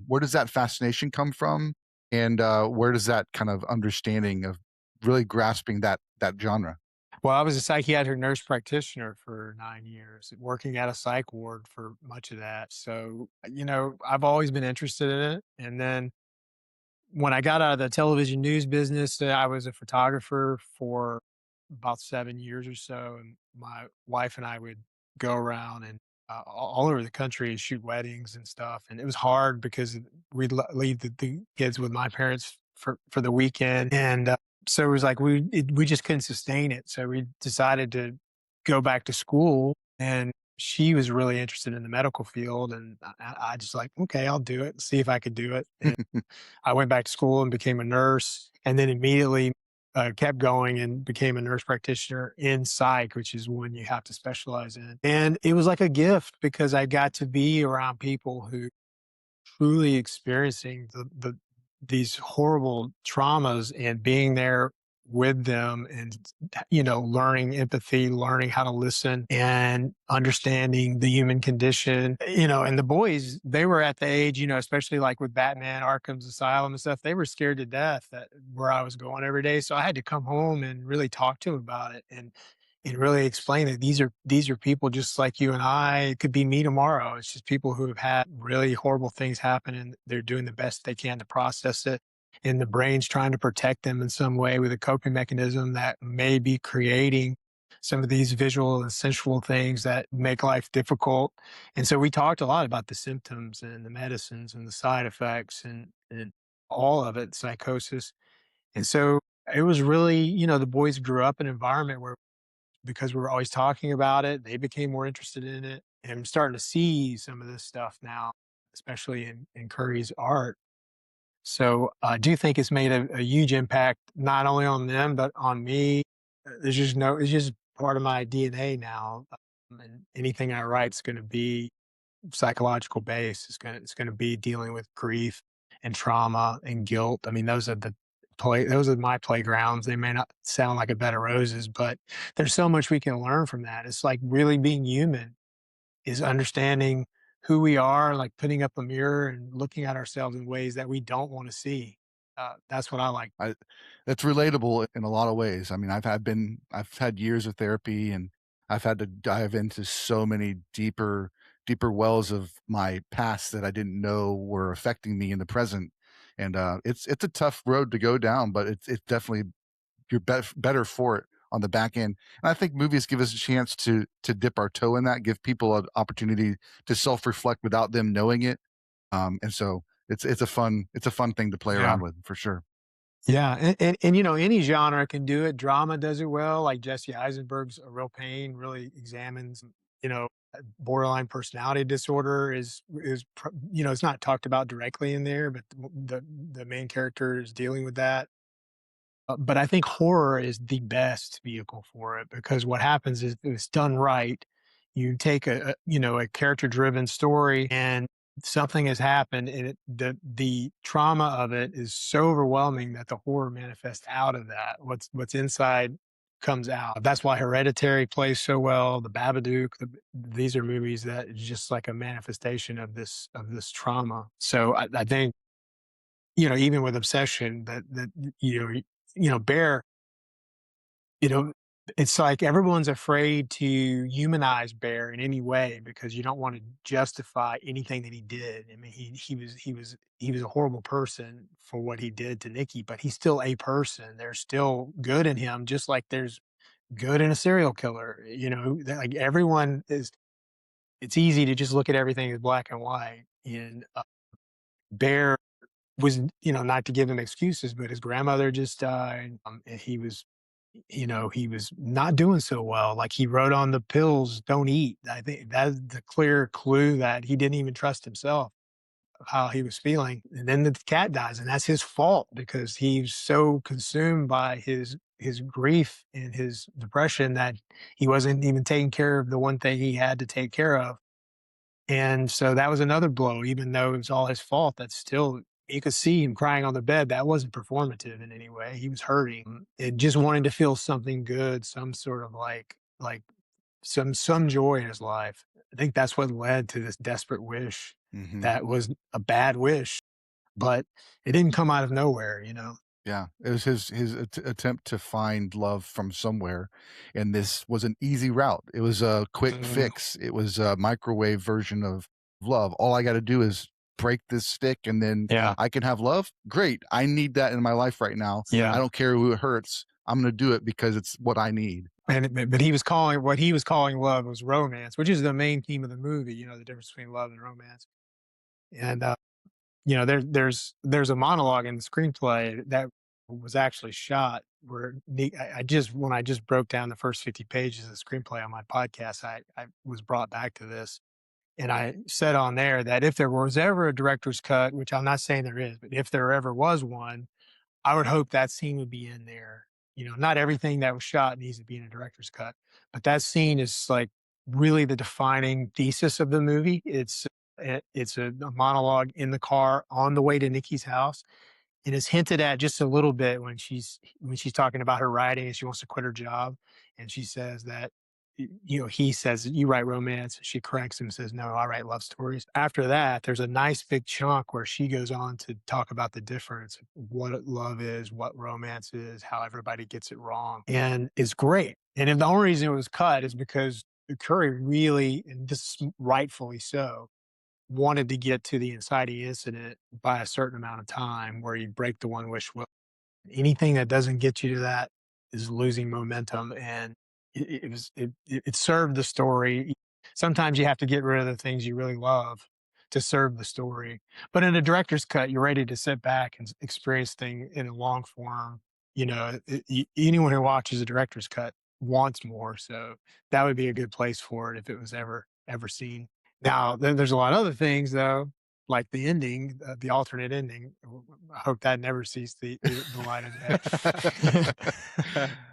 Where does that fascination come from? And where does that kind of understanding of really grasping that genre? Well, I was a psychiatric nurse practitioner for 9 years, working at a psych ward for much of that. So, I've always been interested in it. And then when I got out of the television news business, I was a photographer for about 7 years or so, and my wife and I would go around and all over the country and shoot weddings and stuff. And it was hard because we'd leave the kids with my parents for the weekend, and so it was like we just couldn't sustain it. So we decided to go back to school, and she was really interested in the medical field, and I just like, okay, I'll do it, see if I could do it. And I went back to school and became a nurse, and then immediately kept going and became a nurse practitioner in psych, which is one you have to specialize in. And it was like a gift because I got to be around people who truly experiencing these horrible traumas and being there with them and learning empathy, learning how to listen and understanding the human condition. And the boys, they were at the age, especially like with Batman Arkham's Asylum and stuff, they were scared to death that where I was going every day. So I had to come home and really talk to them about it and really explain that these are people just like you and I. It could be me tomorrow. It's just people who have had really horrible things happen, and they're doing the best they can to process it. And the brain's trying to protect them in some way with a coping mechanism that may be creating some of these visual and sensual things that make life difficult. And so we talked a lot about the symptoms and the medicines and the side effects and all of it, psychosis. And so it was really, the boys grew up in an environment where, because we were always talking about it, they became more interested in it. And I'm starting to see some of this stuff now, especially in Curry's art. So I do think it's made a huge impact, not only on them, but on me. It's just part of my DNA now. And anything I write is going to be psychological based. It's going to be dealing with grief and trauma and guilt. I mean, those are my playgrounds. They may not sound like a bed of roses, but there's so much we can learn from that. It's like really being human is understanding who we are, like putting up a mirror and looking at ourselves in ways that we don't want to see. That's what I like. That's relatable in a lot of ways. I mean, I've had years of therapy, and I've had to dive into so many deeper wells of my past that I didn't know were affecting me in the present. And it's a tough road to go down, but it's definitely you're better for it on the back end. And I think movies give us a chance to dip our toe in that, give people an opportunity to self reflect without them knowing it. And so it's a fun thing to play Yeah. around with for sure. Yeah, and any genre can do it. Drama does it well, like Jesse Eisenberg's A Real Pain really examines, borderline personality disorder it's not talked about directly in there, but the main character is dealing with that. But I think horror is the best vehicle for it because what happens is if it's done right. You take a character driven story and something has happened and the trauma of it is so overwhelming that the horror manifests out of that. What's inside comes out. That's why Hereditary plays so well. The Babadook. These are movies that is just like a manifestation of this trauma. So I think even with Obsession, that Bear, you know, it's like everyone's afraid to humanize Bear in any way because you don't want to justify anything that he did. I mean, he was a horrible person for what he did to Nikki, but he's still a person. There's still good in him, just like there's good in a serial killer. Like everyone is. It's easy to just look at everything as black and white. And Bear was, not to give him excuses, but his grandmother just died. And he was not doing so well. Like he wrote on the pills, "Don't eat." I think that's the clear clue that he didn't even trust himself of how he was feeling. And then the cat dies, and that's his fault because he's so consumed by his grief and his depression that he wasn't even taking care of the one thing he had to take care of. And so that was another blow, even though it was all his fault. That's still You could see him crying on the bed. That wasn't performative in any way. He was hurting. It just wanted to feel something good, some sort of like some joy in his life. I think that's what led to this desperate wish Hmm. that was a bad wish, but it didn't come out of nowhere, you know? Yeah, it was his attempt to find love from somewhere, and this was an easy route. It was a quick Mm, fix. It was a microwave version of love. All I got to do is break this stick, and then yeah, I can have love. Great, I need that in my life right now. I yeah. don't care who it hurts. I'm going to do it because it's what I need. But he was calling what he was calling love was romance, which is the main theme of the movie. You know, the difference between love and romance. And you know, there's a monologue in the screenplay that was actually shot where I just when I just broke down the first 50 pages of the screenplay on my podcast, I was brought back to this. And I said on there that if there was ever a director's cut, which I'm not saying there is, but if there ever was one, I would hope that scene would be in there. You know, not everything that was shot needs to be in a director's cut, but that scene is like really the defining thesis of the movie. It's a monologue in the car on the way to Nikki's house, and it's hinted at just a little bit when she's talking about her writing and she wants to quit her job, and she says that you know, he says, you write romance. She corrects him, says, no, I write love stories. After that, there's a nice big chunk where she goes on to talk about the difference, what love is, what romance is, how everybody gets it wrong, and it's great. And if the only reason it was cut is because Curry really, and this is rightfully so, wanted to get to the inciting incident by a certain amount of time where you break the one wish will. Anything that doesn't get you to that is losing momentum, and it served the story. Sometimes you have to get rid of the things you really love to serve the story. But in a director's cut, you're ready to sit back and experience thing in a long form. You know, anyone who watches a director's cut wants more, so that would be a good place for it if it was ever seen. Now, then there's a lot of other things though, like the ending, the alternate ending. I hope that never sees the light of day.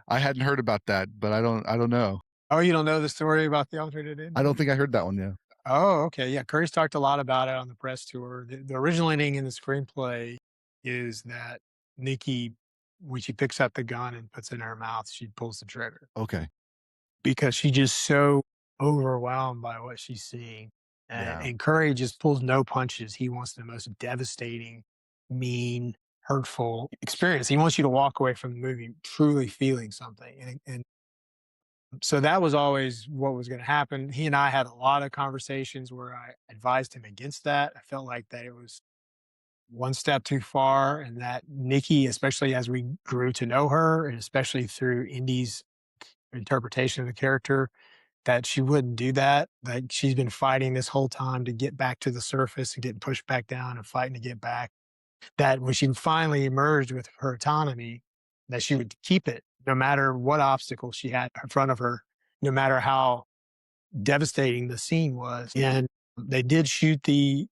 I hadn't heard about that, but I don't know. Oh, you don't know the story about the alternate I don't ending? think I heard that one. Yeah. Oh, okay. Yeah, Curry's talked a lot about it on the press tour. The original ending in the screenplay is that Nikki, when she picks up the gun and puts it in her mouth, she pulls the trigger Okay. because she's just so overwhelmed by what she's seeing. Yeah. And Curry just pulls no punches. He wants the most devastating, mean, hurtful experience. He wants you to walk away from the movie truly feeling something. And so that was always what was going to happen. He and I had a lot of conversations where I advised him against that. I felt like that it was one step too far, and that Nikki, especially as we grew to know her, and especially through Indy's interpretation of the character, that she wouldn't do that. Like she's been fighting this whole time to get back to the surface and getting pushed back down and fighting to get back. That when she finally emerged with her autonomy, that she would keep it no matter what obstacles she had in front of her, no matter how devastating the scene was. And they did shoot the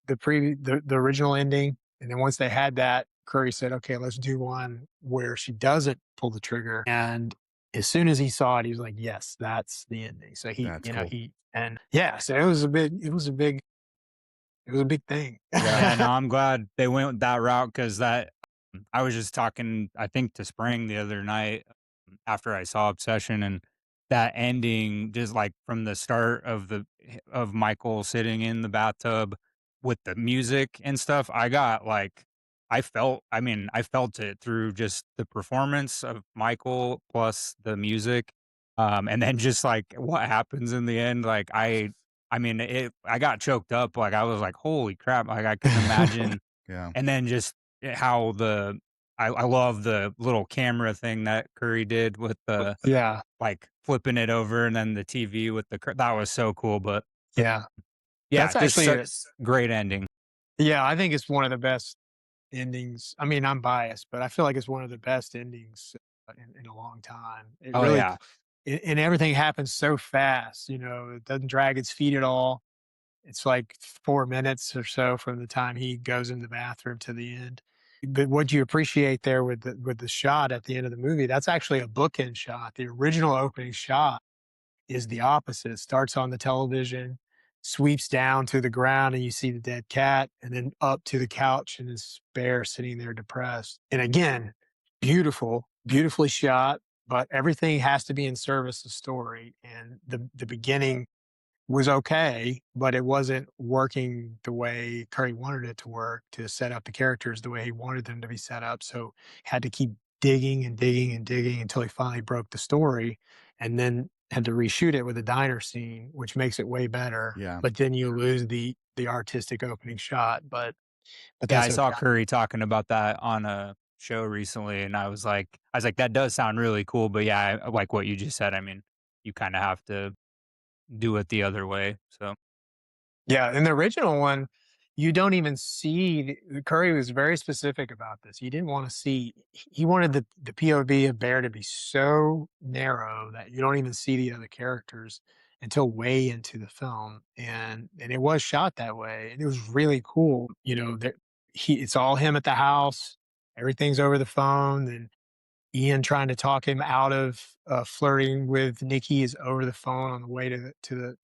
original ending. And then once they had that, Curry said, okay, let's do one where she doesn't pull the trigger. And as soon as he saw it, he was like, yes, that's the ending. So he, That's you know, cool. and yeah, so it was a big thing. Yeah, no, I'm glad they went that route because that I was just talking, I think, to Sprang the other night after I saw Obsession, and that ending, just like from the start of of Michael sitting in the bathtub with the music and stuff. I got like, I mean, I felt it through just the performance of Michael plus the music, and then just like what happens in the end. I mean, I got choked up, like, I was like, "Holy crap," like, I couldn't imagine Yeah. and then just how I love the little camera thing that Curry did with the Yeah. like, flipping it over and then the TV with that was so cool, but Yeah. yeah, That's just actually great ending. yeah, I think it's one of the best endings. I mean, I'm biased, but I feel like it's one of the best endings in a long time. It Oh, really, yeah. and everything happens so fast. You know, it doesn't drag its feet at all. It's like 4 minutes or so from the time he goes in the bathroom to the end. But what you appreciate there with the shot at the end of the movie, that's actually a bookend shot. The original opening shot is the opposite. It starts on the television. sweeps down to the ground and you see the dead cat, and then up to the couch and this bear sitting there depressed. And again, beautifully shot, but everything has to be in service of story. And the beginning was okay, but it wasn't working the way Curry wanted it to work, to set up the characters the way he wanted them to be set up. So had to keep digging and digging and digging until he finally broke the story, and then had to reshoot it with a diner scene, which makes it way better. Yeah. But then you lose the artistic opening shot. But Yeah, I that's saw okay. Curry talking about that on a show recently, and I was like, that does sound really cool. But yeah, like what you just said, I mean, you kind of have to do it the other way. So Yeah, in the original one, you don't even see Curry was very specific about this. He didn't want to see he wanted the POV of Bear to be so narrow that you don't even see the other characters until way into the film. And it was shot that way. And it was really cool. You know, that it's all him at the house, everything's over the phone, and Ian trying to talk him out of flirting with Nikki is over the phone on the way to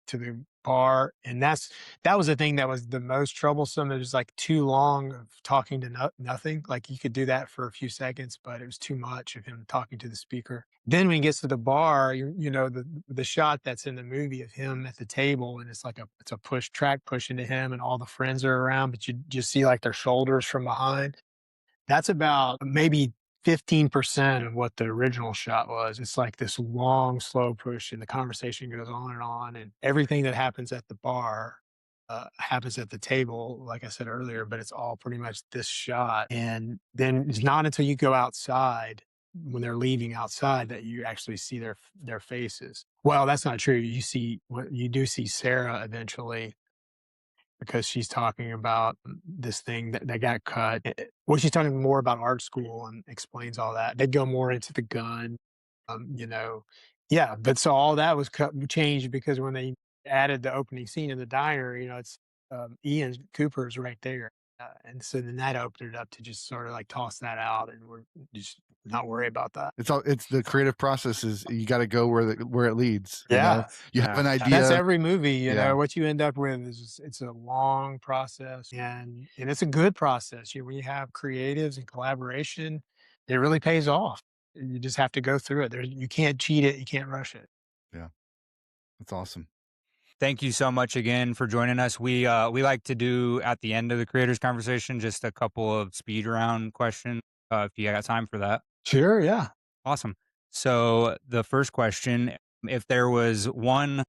the bar, and that was the thing that was the most troublesome. It was like too long of talking to nothing. Like you could do that for a few seconds, but it was too much of him talking to the speaker. Then when he gets to the bar, you know the shot that's in the movie of him at the table, and it's a push track push into him, and all the friends are around, but you just see like their shoulders from behind. That's about maybe 15% of what the original shot was. It's like this long, slow push, and the conversation goes on, and everything that happens at the bar happens at the table, like I said earlier, but it's all pretty much this shot. And then it's not until you go outside, when they're leaving outside, that you actually see their faces. Well, that's not true. You do see Sarah eventually, because she's talking about this thing that got cut. Well, she's talking more about art school and explains all that. They go more into the gun, you know. Yeah, but so all that was changed because when they added the opening scene in the diner, you know, it's Ian Cooper's right there. And so then that opened it up to just sort of like toss that out, and we're just not worry about that. It's the creative process is you got to go where it leads. You know, Yeah. you Yeah. have an That's idea. every movie, you Yeah. know, what you end up with is it's a long process, and it's a good process. When you have creatives and collaboration, it really pays off. You just have to go through it. You can't cheat it, you can't rush it. Yeah. That's awesome. thank you so much again for joining us. We like to do at the end of the creators conversation just a couple of speed round questions. If you got time for that. Sure, yeah. Awesome. So the first question, if there was one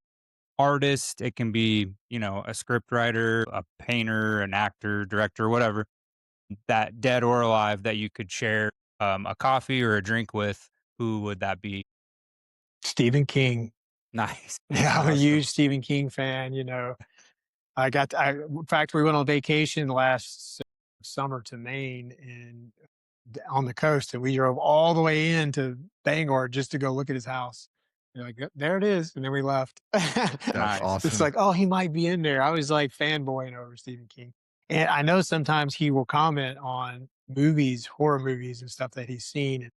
artist, it can be, you know, a script writer, a painter, an actor, director, whatever, that dead or alive that you could share a coffee or a drink with, who would that be? Stephen King. Nice. Yeah, I'm a Awesome. huge Stephen King fan, you know. In fact, we went on vacation last summer to Maine, and on the coast, and we drove all the way into Bangor just to go look at his house. You're like, "Yep, there it is," and then we left. That's Nice. awesome. It's like, oh, he might be in there. I was like fanboying over Stephen King, and I know sometimes he will comment on movies, horror movies, and stuff that he's seen. And,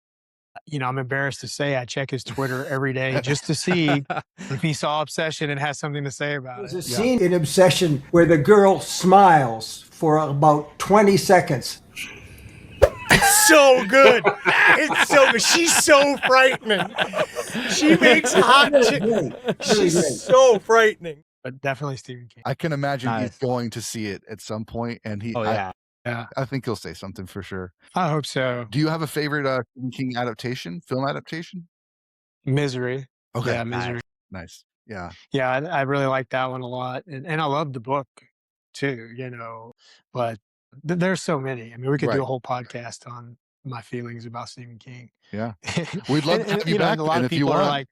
you know, I'm embarrassed to say I check his Twitter every day just to see if he saw Obsession and has something to say about There's it. a scene in Obsession where the girl smiles for about 20 seconds. It's so good. It's so good. She's so frightening. She makes hot chicken. She's so frightening. But definitely Stephen King. I can imagine he's Nice. going to see it at some point, and Oh yeah. Yeah, I think he'll say something for sure. I hope so. Do you have a favorite Stephen King adaptation, film adaptation? Misery. Okay, Yeah, Misery. nice. Yeah, Yeah, I really like that one a lot, and I love the book too, you know, but there's so many. I mean, we could do Right. a whole podcast on my feelings about Stephen King. yeah. We'd love to have you know, back, and a lot Ben, of if you people are want. like,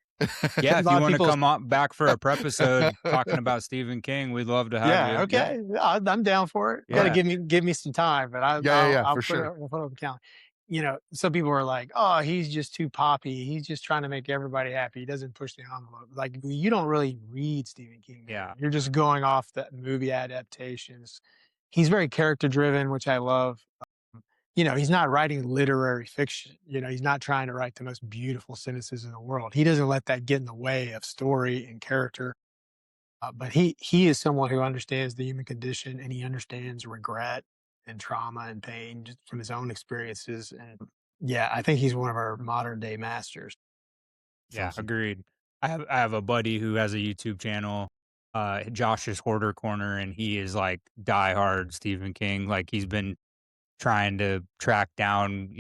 Yeah, a if lot you of want to people- come on back for a prep episode talking about Stephen King, we'd love to have you. yeah, okay, I'm down for it. Yeah. Gotta give me some time, but I'll for put sure. I'll put it on the calendar. You know, some people are like, "Oh, he's just too poppy. He's just trying to make everybody happy. He doesn't push the envelope." Like, you don't really read Stephen King. Yeah. You're just going off the movie adaptations. He's very character driven, which I love. You know, he's not writing literary fiction. You know, he's not trying to write the most beautiful sentences in the world. He doesn't let that get in the way of story and character. But he is someone who understands the human condition, and he understands regret and trauma and pain just from his own experiences. And yeah, I think he's one of our modern day masters. It's Yeah, awesome. agreed. I have a buddy who has a YouTube channel, Josh's Hoarder Corner, and he is like diehard Stephen King. Like he's been trying to track down,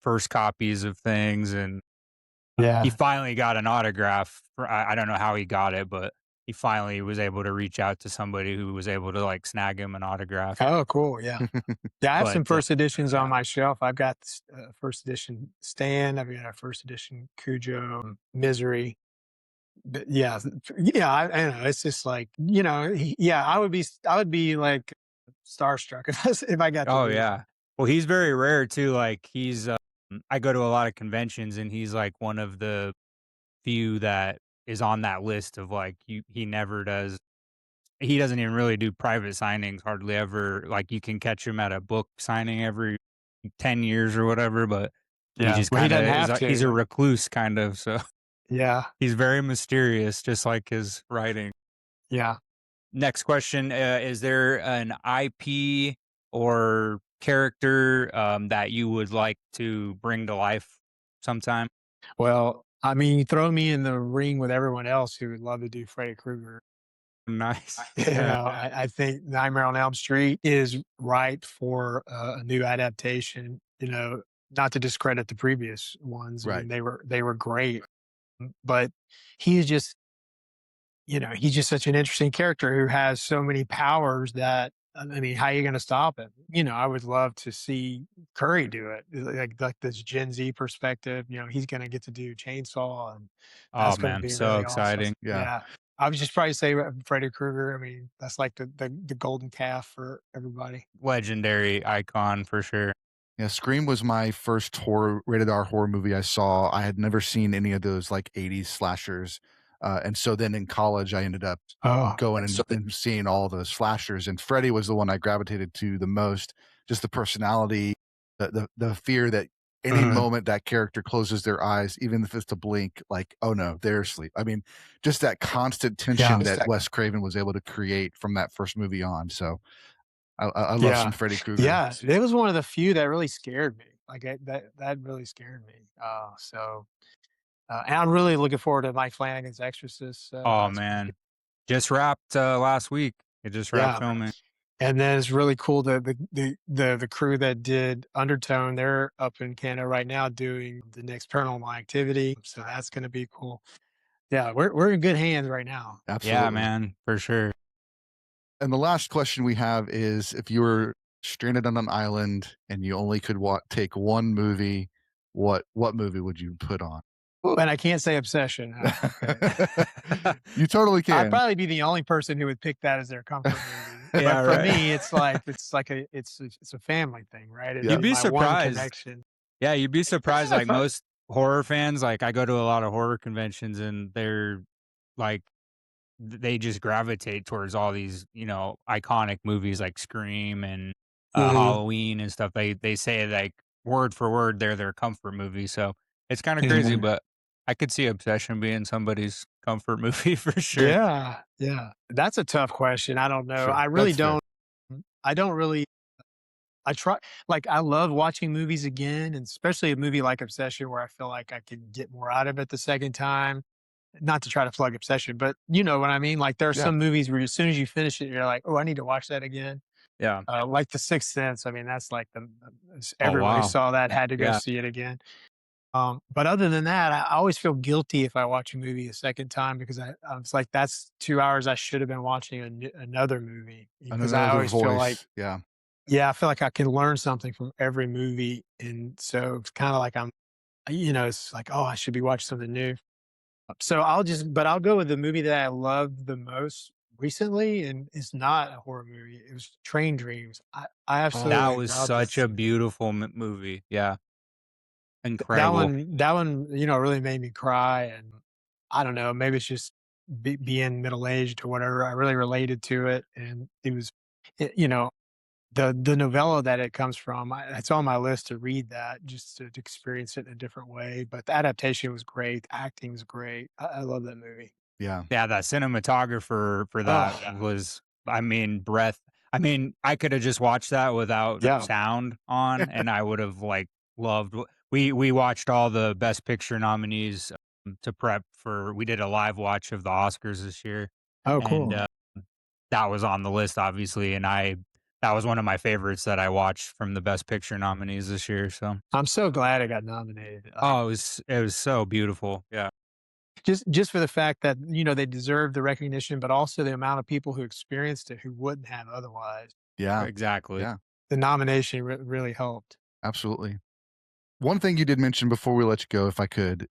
first copies of things, and he Yeah. finally got an autograph. I don't know how he got it, but he finally was able to reach out to somebody who was able to like snag him an autograph. Oh, cool. Yeah. Yeah, I have But some first editions on yeah, my shelf. I've got first edition Stan. I've got a first edition Cujo, Misery. But yeah, yeah, I know. It's just like yeah. I would be like starstruck if I got to oh meet him. yeah. Well, he's very rare too. Like I go to a lot of conventions, and he's like one of the few that is on that list of like he never does. He doesn't even really do private signings hardly ever. Like you can catch him at a book signing every 10 years or whatever, but he Yeah, just well, he kind of doesn't is have he's a to. recluse kind of, so Yeah, he's very mysterious just like his writing. yeah. Next question, is there an IP or character that you would like to bring to life sometime? Well, I mean, you throw me in the ring with everyone else who would love to do Freddy Krueger. Nice. You Yeah. know, I think Nightmare on Elm Street is ripe for a new adaptation. You know, not to discredit the previous ones. I Right. mean, they were great, but he's just he's just such an interesting character who has so many powers that I mean, how are you going to stop him? I would love to see Curry do it, like this Gen Z perspective. He's going to get to do Chainsaw, and Oh that's going to man, be so really awesome. exciting. Yeah. Yeah, I would just probably say Freddy Krueger. I mean, that's like the golden calf for everybody. Legendary icon for sure. Yeah, Scream was my first rated R horror movie I saw. I had never seen any of those like 80s slashers. And so then in college, I ended up Oh, going and seeing all the slashers. And Freddy was the one I gravitated to the most. Just the personality, the fear that any mhm. moment that character closes their eyes, even if it's to blink, like, oh no, they're asleep. I mean, just that constant Yeah, tension that Wes Craven was able to create from that first movie on. So I love some yeah, Freddy Krueger. yeah. It was one of the few that really scared me. Like that really scared me. And I'm really looking forward to Mike Flanagan's Exorcist. Oh That's gonna be man, just wrapped last week. It just wrapped yeah. filming. And then it's really cool that the crew that did Undertone, they're up in Canada right now doing the next Paranormal Activity. So that's gonna be cool. Yeah, we're in good hands right now. Yeah, Absolutely. man, for sure. And the last question we have is if you were stranded on an island and you only could take one movie, what movie would you put on? Ooh, and I can't say Obsession. Okay. You totally I'd can. probably be the only person who would pick that as their comfort movie. Yeah, But for right. me, it's a family thing, right? It's Yeah. You'd be my one surprised. connection. Yeah, you'd be surprised. Like most horror fans, like I go to a lot of horror conventions, and they're like they just gravitate towards all these, iconic movies like Scream and Mhm, Halloween and stuff. They say like word for word they're their comfort movie. So it's kind of crazy, mhm. but I could see Obsession being somebody's comfort movie for sure. Yeah, yeah. That's a tough question. I don't know. Sure. That's fair. I don't really I try like, I love watching movies again, and especially a movie like Obsession where I feel like I can get more out of it the second time. Not to try to plug Obsession, but you know what I mean? Like, there are Yeah. some movies where as soon as you finish it, you're like, "Oh, I need to watch that again." Yeah. Like The Sixth Sense, I mean, that's like Oh everybody wow. saw that, had to go Yeah. see it again. But other than that, I always feel guilty if I watch a movie a second time because I was like, that's 2 hours I should have been watching another movie And because I another always feel like voice. Yeah. yeah, I feel like I can learn something from every movie, and so it's kinda like it's like, "Oh, I should be watching something new." So I'll go with the movie that I loved the most recently, and it's not a horror movie. It was Train Dreams. I That absolutely was love such this. a beautiful movie. Yeah. That Incredible. one, really made me cry, and I don't know, maybe it's just being middle-aged or whatever. I really related to it, and it was, you know, the novella that it comes from, it's on my list to read that just to experience it in a different way. But the adaptation was great, the acting is great. I love that movie. Yeah. Yeah, that cinematographer for that Oh, was, I mean, breath. I mean, I could have just watched that without yeah. sound on, and I would have like loved. We watched all the Best Picture nominees to prep for. We did a live watch of the Oscars this year, Oh, and cool. that was on the list, obviously. And that was one of my favorites that I watched from the Best Picture nominees this year. So, I'm so glad it got nominated. Like, oh, it was so beautiful. Yeah, just for the fact that, they deserve the recognition, but also the amount of people who experienced it who wouldn't have otherwise. Yeah. exactly. Yeah. The nomination really helped. Absolutely. One thing you did mention before we let you go, if I could.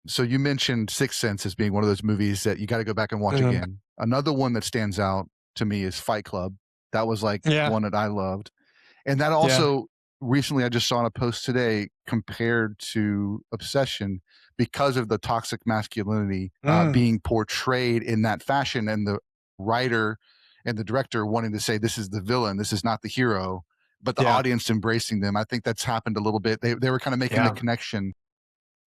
So you mentioned Sixth Sense as being one of those movies that you got to go back and watch Mhm. again. Another one that stands out to me is Fight Club. That was like Yeah, one that I loved. And that yeah, also recently I just saw on a post today compared to Obsession because of the toxic masculinity mm, being portrayed in that fashion, and the writer and the director wanting to say this is the villain, this is not the hero, but the yeah, audience embracing them. I think that's happened a little bit. They were kind of making the yeah, connection,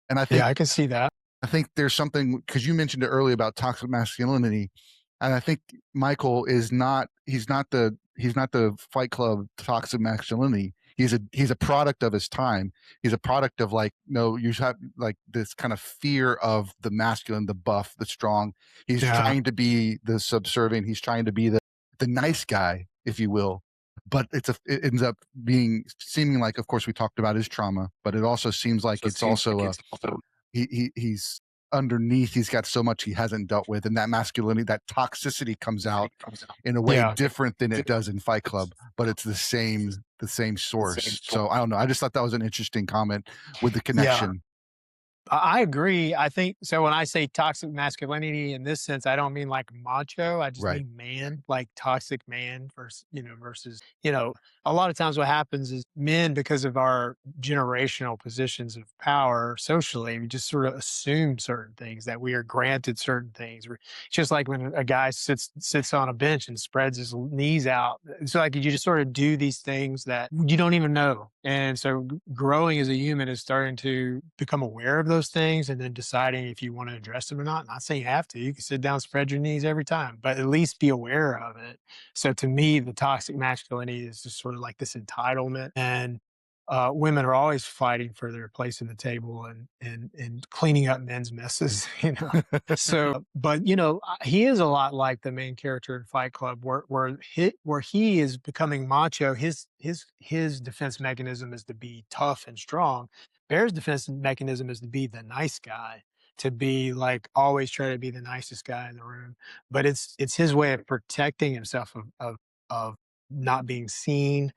and I yeah. think I can see that. I think there's something because you mentioned it earlier about toxic masculinity, and I think Michael is not. He's not the Fight Club toxic masculinity. He's a product of his time. He's a product of like no, you have like this kind of fear of the masculine, the buff, the strong. He's Yeah, trying to be the subservient. He's trying to be the nice guy, if you will. But it ends up being seeming like, of course, we talked about his trauma, but it also seems like it's also a he's underneath, he's got so much he hasn't dealt with, and that masculinity, that toxicity comes out in a way yeah, different than it does in Fight Club, but it's the same source. So I don't know, I just thought that was an interesting comment with the yeah. connection. I agree. I think so. When I say toxic masculinity in this sense, I don't mean like macho. I just Right. mean man, like toxic man versus, a lot of times what happens is men, because of our generational positions of power socially, we just sort of assume certain things that we are granted certain things. It's just like when a guy sits on a bench and spreads his knees out. It's like you just sort of do these things that you don't even know. And so growing as a human is starting to become aware of those things and then deciding if you want to address them or not. Not saying you have to. You can sit down, spread your knees every time, but at least be aware of it. So to me, the toxic masculinity is just sort of like this entitlement. And women are always fighting for their place in the table and cleaning up men's messes, So, but he is a lot like the main character in Fight Club, where he is becoming macho. His defense mechanism is to be tough and strong. Bear's defense mechanism is to be the nice guy, to be like always try to be the nicest guy in the room. But it's his way of protecting himself of not being seen,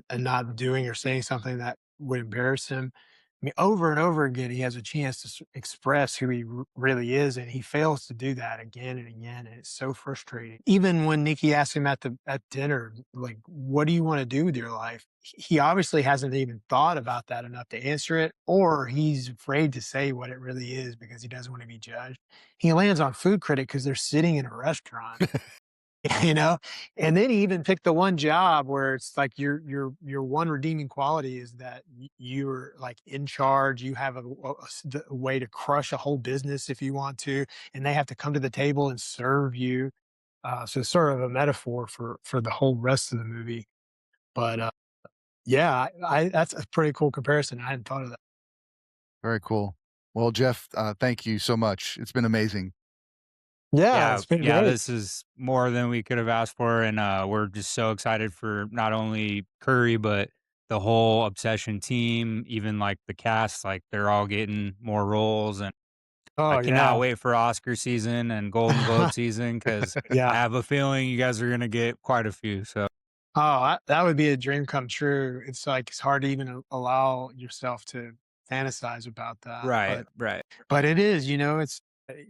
and not doing or saying something that would embarrass him. I mean, over and over again, he has a chance to express who he really is, and he fails to do that again and again, and it's so frustrating. Even when Nikki asks him at dinner, like, "What do you want to do with your life?" He obviously hasn't even thought about that enough to answer it, or he's afraid to say what it really is because he doesn't want to be judged. He lands on food critic because they're sitting in a restaurant. You know? And then he even picked the one job where it's like your one redeeming quality is that you're like in charge. You have a way to crush a whole business if you want to, and they have to come to the table and serve you. So it's sort of a metaphor for the whole rest of the movie. But yeah, that's a pretty cool comparison. I hadn't thought of that. Very cool. Well, Jeff, thank you so much. It's been amazing. Yeah, Yeah, it's been yeah, great. this is more than we could have asked for, and we're just so excited for not only Curry, but the whole Obsession team, even like the cast, like they're all getting more roles, and I Oh cannot yeah, wait for Oscar season and Golden Globe season because I yeah. have a feeling you guys are gonna get quite a few. So That would be a dream come true. It's like it's hard to even allow yourself to fantasize about that, right, but right. it is. It's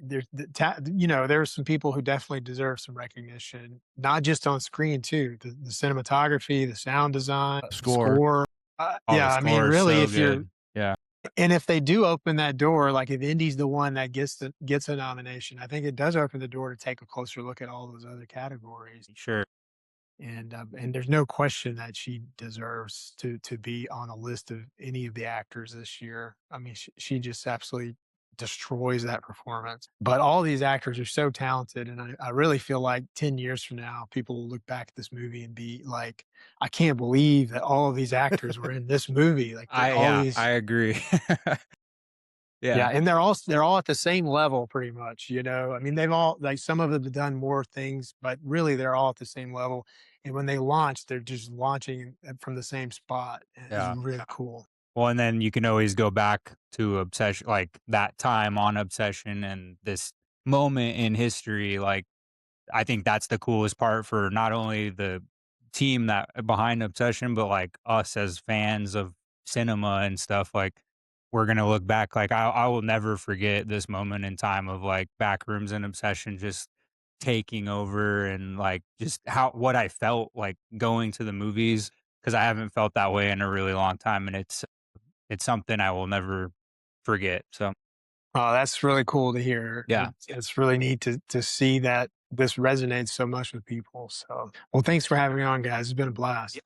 there are some people who definitely deserve some recognition, not just on screen too. The cinematography, the sound design, the Score. score. Oh, the Yeah, I mean, score is really, so if you're good. Yeah, and if they do open that door, like if Indy's the one that gets a nomination, I think it does open the door to take a closer look at all those other categories. sure. And there's no question that she deserves to be on a list of any of the actors this year. I mean, she just absolutely destroys that performance. But all these actors are so talented, and I really feel like 10 years from now, people will look back at this movie and be like, I can't believe that all of these actors were in this movie. Like all these, I agree. yeah, Yeah. and they're all at the same level pretty much, you know. I mean, they've all, like, some of them have done more things, but really they're all at the same level. And when they launch, they're just launching from the same spot. And it's Yeah. really cool. Well, and then you can always go back to Obsession, like that time on Obsession and this moment in history. Like, I think that's the coolest part for not only the team that behind Obsession, but like us as fans of cinema and stuff. Like, we're gonna look back. Like, I will never forget this moment in time of like Backrooms and Obsession just taking over, and like just how what I felt like going to the movies, because I haven't felt that way in a really long time, and it's something I will never forget. So Oh, that's really cool to hear. yeah. It's really neat to see that this resonates so much with people. So, well, thanks for having me on, guys. It's been a blast.